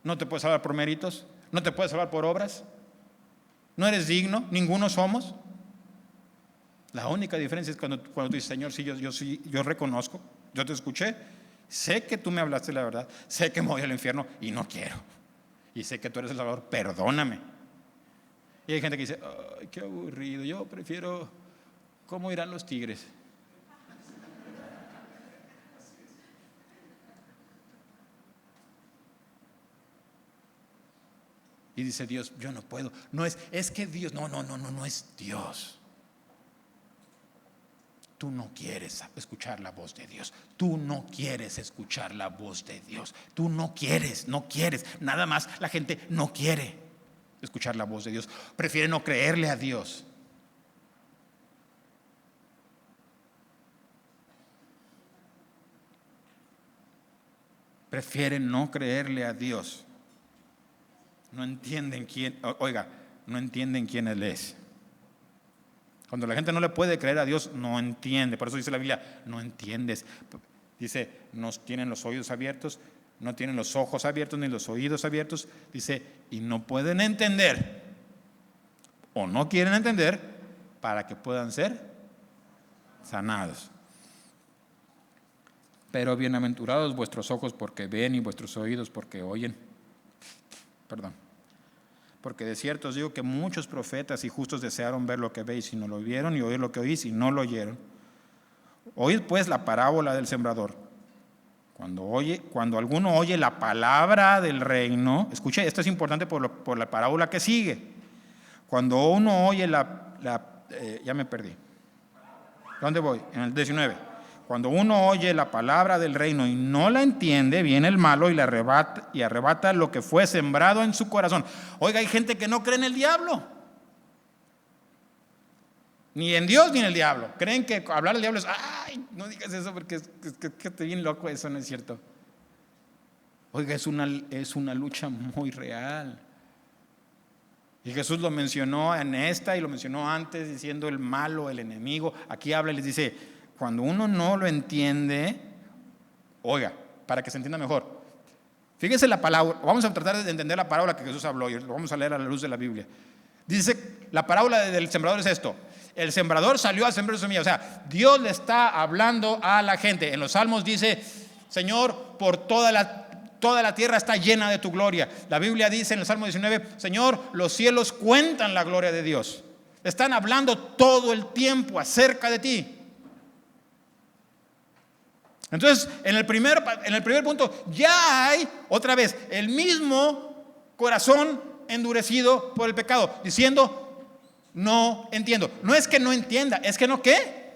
No te puedes salvar por méritos. No te puedes salvar por obras. No eres digno. Ninguno somos. La única diferencia es cuando tú dices, Señor, sí, yo reconozco, yo te escuché, sé que tú me hablaste la verdad, sé que me voy al infierno y no quiero. Y sé que tú eres el Salvador, perdóname. Y hay gente que dice, ay, qué aburrido, yo prefiero cómo irán los tigres. Y dice Dios, yo no puedo. No es que Dios, no es Dios. Tú no quieres escuchar la voz de Dios. Tú no quieres escuchar la voz de Dios. Tú no quieres. Nada más la gente no quiere escuchar la voz de Dios. Prefiere no creerle a Dios. Prefieren no creerle a Dios. No entienden quién Él es. Cuando la gente no le puede creer a Dios, no entiende. Por eso dice la Biblia, no entiendes. Dice, no tienen los oídos abiertos, no tienen los ojos abiertos ni los oídos abiertos. Dice, y no pueden entender o no quieren entender para que puedan ser sanados. Pero bienaventurados vuestros ojos porque ven y vuestros oídos porque oyen. Porque de cierto os digo que muchos profetas y justos desearon ver lo que veis y no lo vieron, y oír lo que oís y no lo oyeron. Oíd pues la parábola del sembrador. Cuando alguno oye la palabra del reino, escuche, esto es importante por la parábola que sigue. Cuando uno oye ya me perdí. ¿Dónde voy? En el 19. Cuando uno oye la palabra del reino y no la entiende, viene el malo y arrebata lo que fue sembrado en su corazón. Oiga, hay gente que no cree en el diablo. Ni en Dios ni en el diablo. Creen que hablar del diablo es, ay, no digas eso porque es que estoy bien loco. Eso no es cierto. Oiga, es una lucha muy real. Y Jesús lo mencionó en esta y lo mencionó antes, diciendo el malo, el enemigo. Aquí habla y les dice, cuando uno no lo entiende, oiga, para que se entienda mejor, fíjense la palabra, vamos a tratar de entender la parábola que Jesús habló y lo vamos a leer a la luz de la Biblia. Dice, la parábola del sembrador es esto: el sembrador salió a sembrar su semilla. O sea, Dios le está hablando a la gente. En los Salmos dice, Señor, por toda la tierra está llena de tu gloria. La Biblia dice en el Salmo 19, Señor, los cielos cuentan la gloria de Dios. Están hablando todo el tiempo acerca de ti. Entonces, en el primer punto, ya hay otra vez el mismo corazón endurecido por el pecado, diciendo, no entiendo. No es que no entienda, es que no, ¿qué?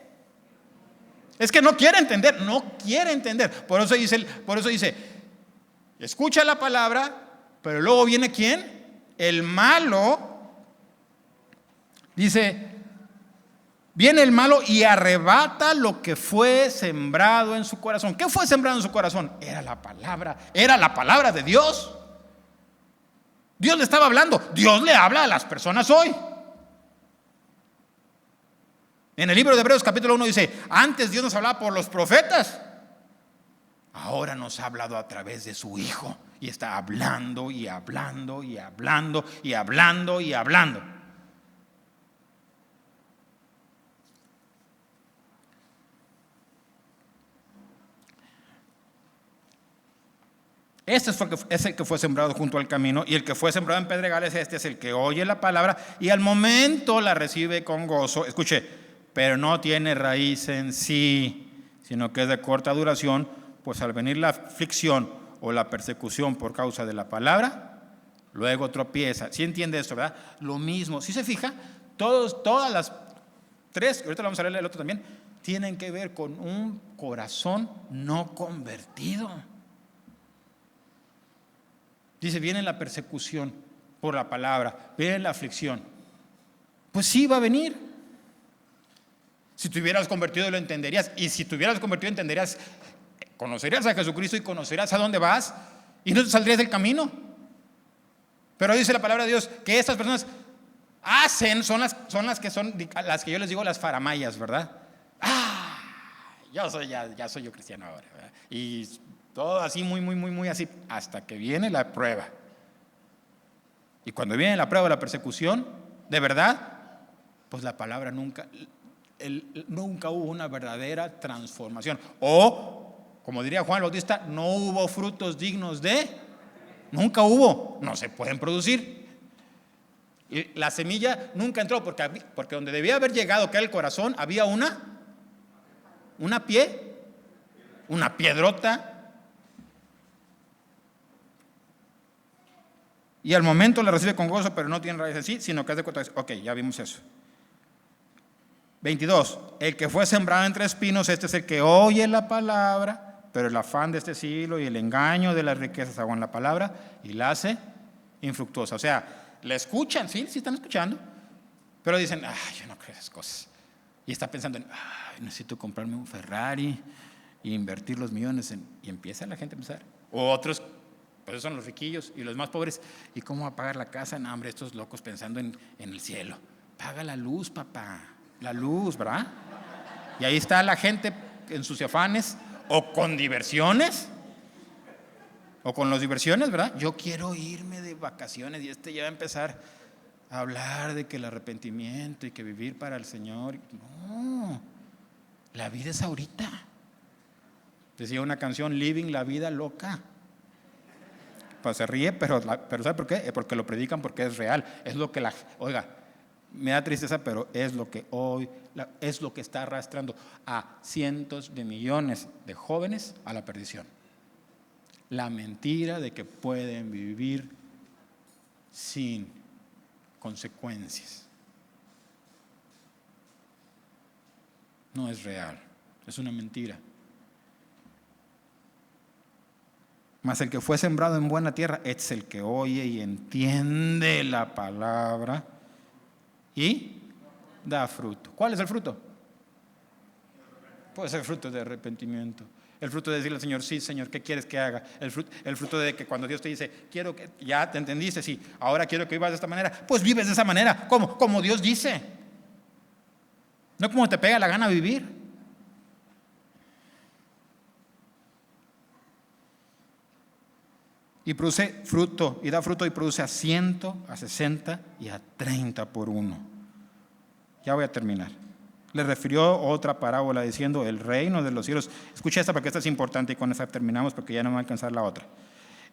Es que no quiere entender, no quiere entender. Por eso dice, escucha la palabra, pero luego viene ¿quién? El malo. Dice, viene el malo y arrebata lo que fue sembrado en su corazón. ¿Qué fue sembrado en su corazón? Era la palabra de Dios. Dios le estaba hablando. Dios le habla a las personas hoy. En el libro de Hebreos capítulo 1 dice, antes Dios nos hablaba por los profetas, ahora nos ha hablado a través de su Hijo. Y está hablando y hablando y hablando y hablando y hablando. Este es el que fue sembrado junto al camino, y el que fue sembrado en pedregales, este es el que oye la palabra y al momento la recibe con gozo. Escuche, pero no tiene raíz en sí, sino que es de corta duración, pues al venir la aflicción o la persecución por causa de la palabra, luego tropieza. ¿Sí entiende esto, verdad? Lo mismo, si se fija, todas las tres, ahorita vamos a leer el otro también, tienen que ver con un corazón no convertido. Dice, viene la persecución por la palabra, viene la aflicción. Pues sí, va a venir. Si te hubieras convertido lo entenderías. Y si te hubieras convertido entenderías, conocerías a Jesucristo y conocerías a dónde vas y no te saldrías del camino. Pero dice la palabra de Dios que estas personas son las que yo les digo las faramayas, ¿verdad? Ya soy yo cristiano ahora, ¿verdad? Y todo así, muy así, hasta que viene la prueba. Y cuando viene la prueba, la persecución, de verdad, pues la palabra nunca hubo una verdadera transformación. O, como diría Juan el Bautista, no hubo frutos dignos nunca hubo, no se pueden producir. Y la semilla nunca entró, porque donde debía haber llegado, que era el corazón, había una piedrota. Y al momento la recibe con gozo, pero no tiene raíz en sí, sino que es de corta. Ok, ya vimos eso. 22. El que fue sembrado entre espinos, este es el que oye la palabra, pero el afán de este siglo y el engaño de las riquezas ahogan la palabra y la hace infructuosa. O sea, la escuchan, sí están escuchando, pero dicen, yo no creo esas cosas. Y está pensando en, necesito comprarme un Ferrari e invertir los millones y empieza la gente a pensar. O otros, pues esos son los riquillos y los más pobres. ¿Y cómo va a pagar la casa? No, hombre, estos locos pensando en el cielo. Paga la luz, papá. La luz, ¿verdad? Y ahí está la gente en sus afanes, o con diversiones, o con las diversiones, ¿verdad? Yo quiero irme de vacaciones y ya va a empezar a hablar de que el arrepentimiento y que vivir para el Señor. No, la vida es ahorita. Decía una canción, living la vida loca. Pues se ríe, pero ¿sabe por qué? Porque lo predican, porque es real. Es lo que oiga, me da tristeza, pero es lo que hoy, es lo que está arrastrando a cientos de millones de jóvenes a la perdición. La mentira de que pueden vivir sin consecuencias. No es real, es una mentira. Mas el que fue sembrado en buena tierra es el que oye y entiende la palabra y da fruto. ¿Cuál es el fruto? Puede ser fruto de arrepentimiento. El fruto de decirle al Señor, sí, Señor, ¿qué quieres que haga? El fruto de que cuando Dios te dice, quiero que, ya te entendiste, sí, ahora quiero que vivas de esta manera, pues vives de esa manera. ¿Cómo? Como Dios dice. No como te pega la gana vivir. Y produce fruto, y da fruto y produce a 100, a 60 y a 30 por uno. Ya voy a terminar. Le refirió otra parábola diciendo, el reino de los cielos. Escucha esta porque esta es importante y con esta terminamos porque ya no me va a alcanzar la otra.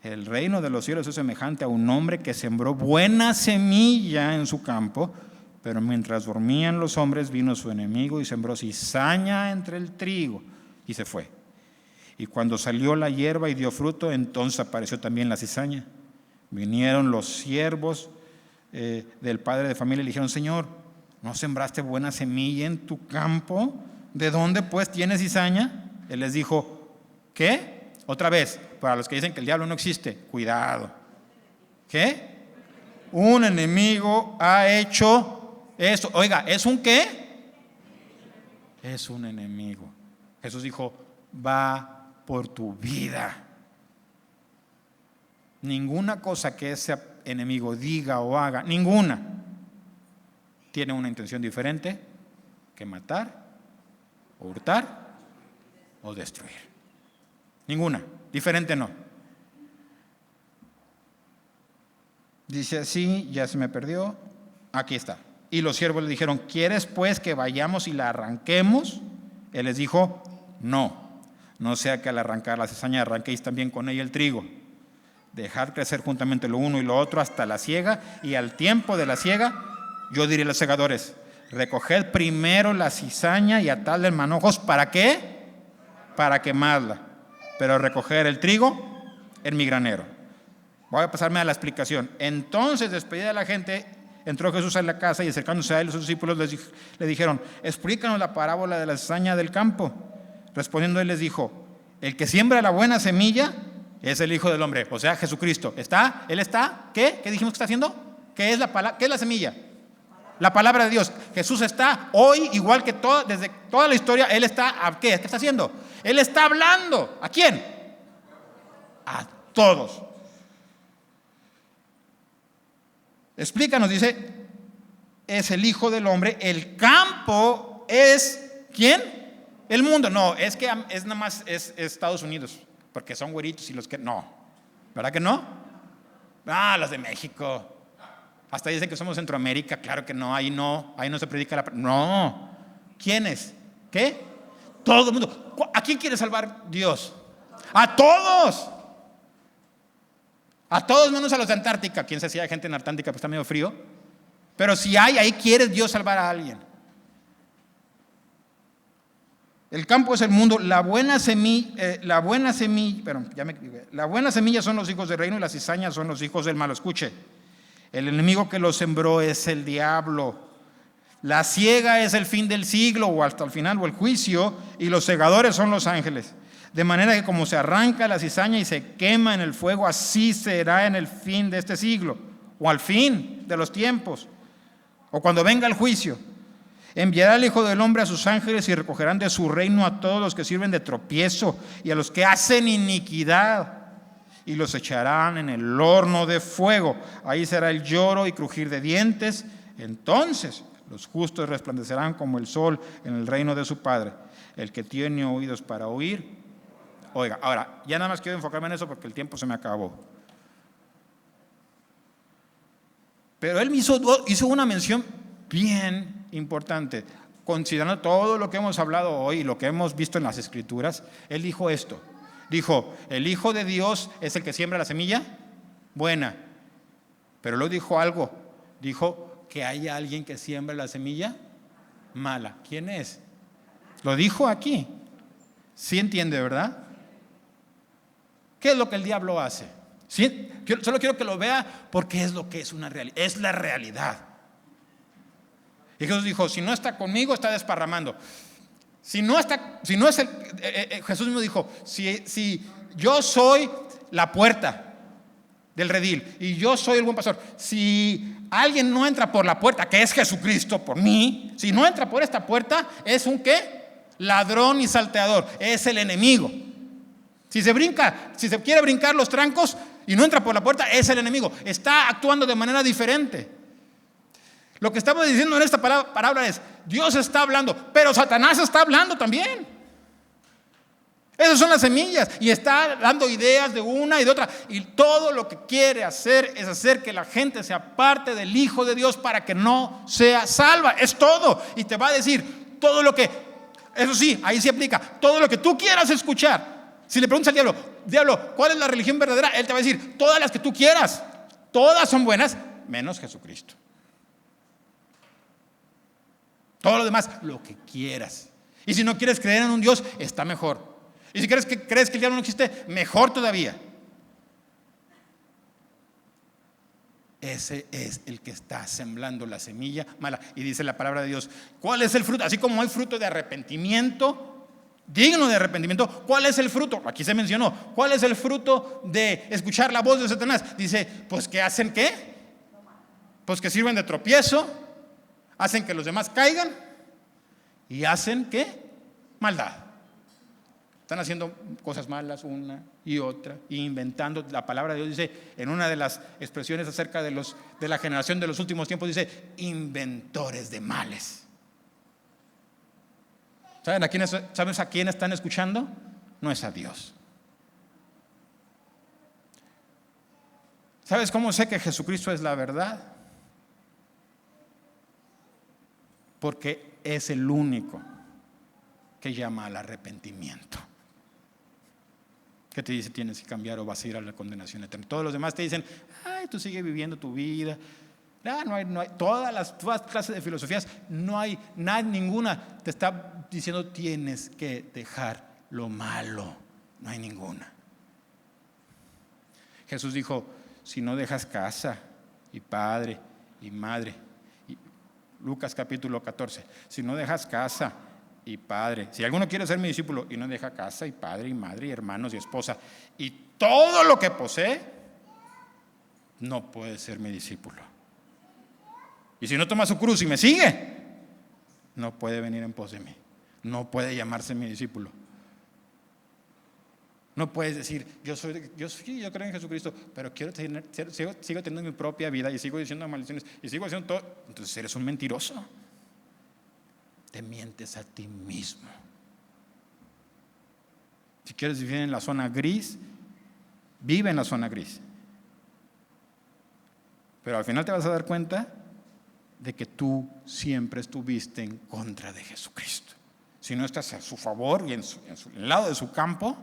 El reino de los cielos es semejante a un hombre que sembró buena semilla en su campo, pero mientras dormían los hombres vino su enemigo y sembró cizaña entre el trigo y se fue. Y cuando salió la hierba y dio fruto, entonces apareció también la cizaña. Vinieron los siervos del padre de familia y le dijeron, Señor, ¿no sembraste buena semilla en tu campo? ¿De dónde pues tienes cizaña? Él les dijo, ¿qué? Otra vez, para los que dicen que el diablo no existe, cuidado. ¿Qué? Un enemigo ha hecho esto. Oiga, ¿es un qué? Es un enemigo. Jesús dijo, va por tu vida. Ninguna cosa que ese enemigo diga o haga, ninguna, tiene una intención diferente que matar, o hurtar, o destruir. Ninguna, diferente no. Dice así, ya se me perdió, aquí está. Y los siervos le dijeron, ¿quieres pues que vayamos y la arranquemos? Él les dijo, no sea que al arrancar la cizaña arranquéis también con ella el trigo. Dejad crecer juntamente lo uno y lo otro hasta la siega, y al tiempo de la siega, yo diré a los segadores, recoged primero la cizaña y atadla en manojos, ¿para qué? Para quemarla, pero recoger el trigo en mi granero. Voy a pasarme a la explicación. Entonces, despedida de la gente, entró Jesús en la casa y acercándose a él, sus discípulos le dijeron, explícanos la parábola de la cizaña del campo. Respondiendo él les dijo, el que siembra la buena semilla es el Hijo del Hombre, o sea, Jesucristo. Él está, ¿qué? ¿Qué dijimos que está haciendo? ¿Qué es la semilla? La palabra de Dios. Jesús está hoy, igual que desde toda la historia, Él está, ¿qué? ¿Qué está haciendo? Él está hablando. ¿A quién? A todos. Explícanos, dice, es el Hijo del Hombre, el campo es, ¿quién? El mundo. No, es que es nada más es Estados Unidos, porque son güeritos y los que no. ¿Verdad que no? Los de México. Hasta dicen que somos Centroamérica, claro que no, ahí no se predica la... No. ¿Quiénes? ¿Qué? Todo el mundo. ¿A quién quiere salvar Dios? A todos. A todos menos a los de Antártica. ¿Quién se hacía gente en Antártica? Pues está medio frío. Pero si ahí quiere Dios salvar a alguien. El campo es el mundo, la buena semilla son los hijos del reino y las cizañas son los hijos del mal. Escuche, el enemigo que los sembró es el diablo. La siega es el fin del siglo o hasta el final o el juicio, y los segadores son los ángeles. De manera que como se arranca la cizaña y se quema en el fuego, así será en el fin de este siglo o al fin de los tiempos o cuando venga el juicio. Enviará el Hijo del Hombre a sus ángeles y recogerán de su reino a todos los que sirven de tropiezo y a los que hacen iniquidad, y los echarán en el horno de fuego. Ahí será el lloro y crujir de dientes. Entonces Los justos resplandecerán como el sol en el reino de su Padre. El que tiene oídos para oír, oiga. Ahora, ya nada más quiero enfocarme en eso porque el tiempo se me acabó. Pero él hizo una mención bien importante. Considerando todo lo que hemos hablado hoy y lo que hemos visto en las Escrituras, él dijo esto. Dijo, el Hijo de Dios es el que siembra la semilla buena. Pero luego dijo algo. Dijo que hay alguien que siembra la semilla mala. ¿Quién es? Lo dijo aquí. ¿Sí entiende, verdad? ¿Qué es lo que el diablo hace? ¿Sí? Solo quiero que lo vea porque es lo que es una realidad. Es la realidad. Y Jesús dijo, si no está conmigo, está desparramando. Jesús mismo dijo, si yo soy la puerta del redil y yo soy el buen pastor, si alguien no entra por la puerta, que es Jesucristo por mí, si no entra por esta puerta, es un ¿qué? Ladrón y salteador, es el enemigo. Si se quiere brincar los trancos y no entra por la puerta, es el enemigo. Está actuando de manera diferente. Lo que estamos diciendo en esta parábola es, Dios está hablando, pero Satanás está hablando también. Esas son las semillas y está dando ideas de una y de otra. Y todo lo que quiere hacer es hacer que la gente sea parte del Hijo de Dios para que no sea salva. Es todo. Y te va a decir todo lo que, eso sí, ahí se aplica, todo lo que tú quieras escuchar. Si le preguntas al diablo, ¿cuál es la religión verdadera? Él te va a decir, todas las que tú quieras. Todas son buenas, menos Jesucristo. Todo lo demás, lo que quieras. Y si no quieres creer en un Dios, está mejor. Y si crees que el diablo no existe, mejor todavía. Ese es el que está sembrando la semilla mala. Y dice la palabra de Dios, ¿cuál es el fruto? Así como hay fruto de arrepentimiento, digno de arrepentimiento, ¿cuál es el fruto? Aquí se mencionó, ¿cuál es el fruto de escuchar la voz de Satanás? Dice, pues que hacen ¿qué? Pues que sirven de tropiezo, hacen que los demás caigan y hacen ¿qué? Maldad. Están haciendo cosas malas una y otra, inventando. La palabra de Dios dice, en una de las expresiones acerca de la generación de los últimos tiempos, dice, inventores de males. ¿Sabes a quién están escuchando? No es a Dios. ¿Sabes cómo sé que Jesucristo es la verdad? Porque es el único que llama al arrepentimiento. ¿Qué te dice? Tienes que cambiar o vas a ir a la condenación eterna. Todos los demás te dicen, ay, tú sigue viviendo tu vida. No hay, todas clases de filosofías, no hay ninguna te está diciendo tienes que dejar lo malo. No hay ninguna. Jesús dijo, si no dejas casa y padre y madre, Lucas capítulo 14, si no dejas casa y padre, si alguno quiere ser mi discípulo y no deja casa y padre y madre y hermanos y esposa y todo lo que posee, no puede ser mi discípulo. Y si no toma su cruz y me sigue, no puede venir en pos de mí, no puede llamarse mi discípulo. No puedes decir, yo creo en Jesucristo, pero sigo teniendo mi propia vida y sigo diciendo maldiciones y sigo haciendo todo. Entonces eres un mentiroso. Te mientes a ti mismo. Si quieres vivir en la zona gris, vive en la zona gris. Pero al final te vas a dar cuenta de que tú siempre estuviste en contra de Jesucristo. Si no estás a su favor y en el lado de su campo,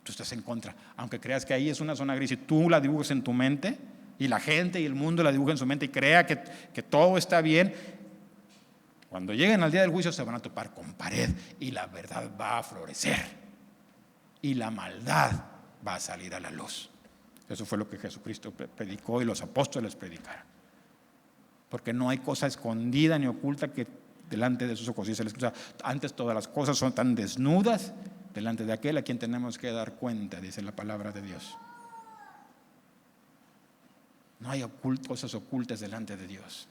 tú estás en contra. Aunque creas que ahí es una zona gris y tú la dibujas en tu mente y la gente y el mundo la dibuja en su mente y crea que todo está bien, cuando lleguen al día del juicio se van a topar con pared y la verdad va a florecer y la maldad va a salir a la luz. Eso fue lo que Jesucristo predicó y los apóstoles predicaron. Porque no hay cosa escondida ni oculta que delante de sus ojos. Dice la Escritura, antes todas las cosas son tan desnudas delante de aquel a quien tenemos que dar cuenta, dice la palabra de Dios. No hay cosas ocultas delante de Dios.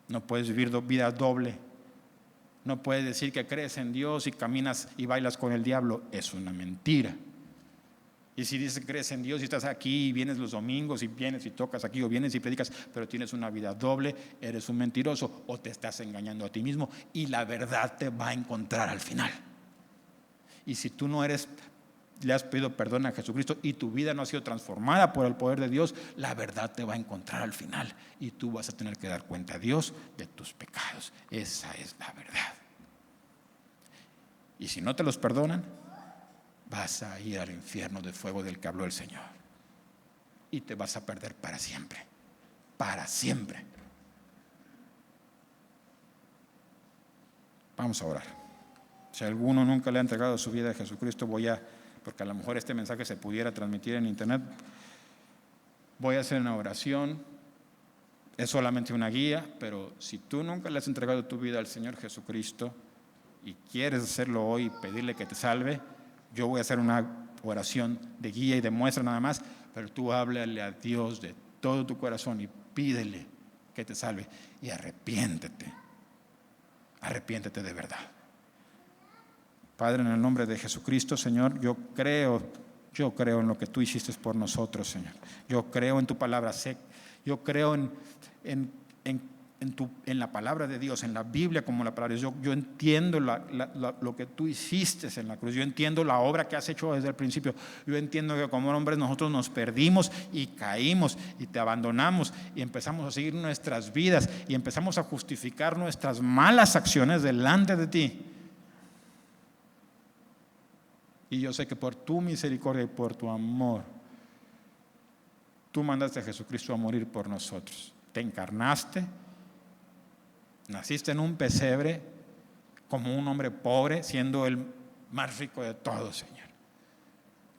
No puedes vivir vida doble. No puedes decir que crees en Dios y caminas y bailas con el diablo. Es una mentira. Y si dices que crees en Dios y estás aquí y vienes los domingos y vienes y tocas aquí o vienes y predicas, pero tienes una vida doble, eres un mentiroso o te estás engañando a ti mismo y la verdad te va a encontrar al final. Y si tú no le has pedido perdón a Jesucristo y tu vida no ha sido transformada por el poder de Dios, la verdad te va a encontrar al final y tú vas a tener que dar cuenta a Dios de tus pecados. Esa es la verdad. Y si no te los perdonan, vas a ir al infierno de fuego del que habló el Señor y te vas a perder para siempre, para siempre. Vamos a orar. Si alguno nunca le ha entregado su vida a Jesucristo, porque a lo mejor este mensaje se pudiera transmitir en internet, voy a hacer una oración. Es solamente una guía, pero si tú nunca le has entregado tu vida al Señor Jesucristo y quieres hacerlo hoy y pedirle que te salve, yo voy a hacer una oración de guía y de muestra nada más, pero tú háblale a Dios de todo tu corazón y pídele que te salve y arrepiéntete de verdad. Padre, en el nombre de Jesucristo, Señor, yo creo en lo que tú hiciste por nosotros, Señor. Yo creo en tu palabra, yo creo en la palabra de Dios, en la Biblia como la palabra de Dios. Yo entiendo lo que tú hiciste en la cruz. Yo entiendo la obra que has hecho desde el principio. Yo entiendo que como hombres nosotros nos perdimos y caímos y te abandonamos y empezamos a seguir nuestras vidas y empezamos a justificar nuestras malas acciones delante de ti. Y yo sé que por tu misericordia y por tu amor, tú mandaste a Jesucristo a morir por nosotros. Te encarnaste, naciste en un pesebre como un hombre pobre, siendo el más rico de todos, Señor,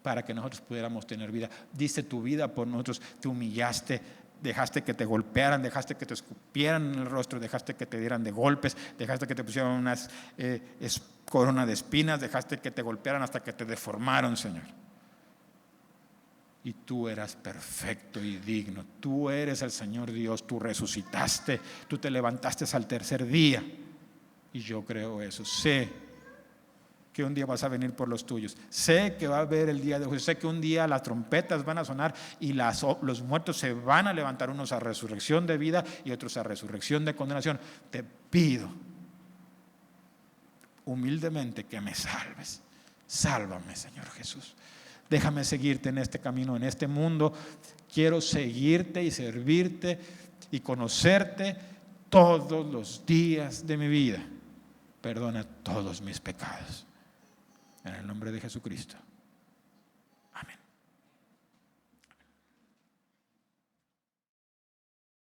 para que nosotros pudiéramos tener vida. Diste tu vida por nosotros, te humillaste, dejaste que te golpearan, dejaste que te escupieran en el rostro, dejaste que te dieran de golpes, dejaste que te pusieran unas corona de espinas, dejaste que te golpearan hasta que te deformaron, Señor. Y tú eras perfecto y digno. Tú eres el Señor Dios. Tú resucitaste, tú te levantaste al tercer día. Y yo creo eso. Sé que un día vas a venir por los tuyos. Sé que va a haber el día de juicio. Sé que un día las trompetas van a sonar y los muertos se van a levantar, unos a resurrección de vida y otros a resurrección de condenación. Te pido humildemente que me salves. Sálvame, Señor Jesús. Déjame seguirte en este camino, en este mundo. Quiero seguirte y servirte y conocerte todos los días de mi vida. Perdona todos mis pecados. En el nombre de Jesucristo.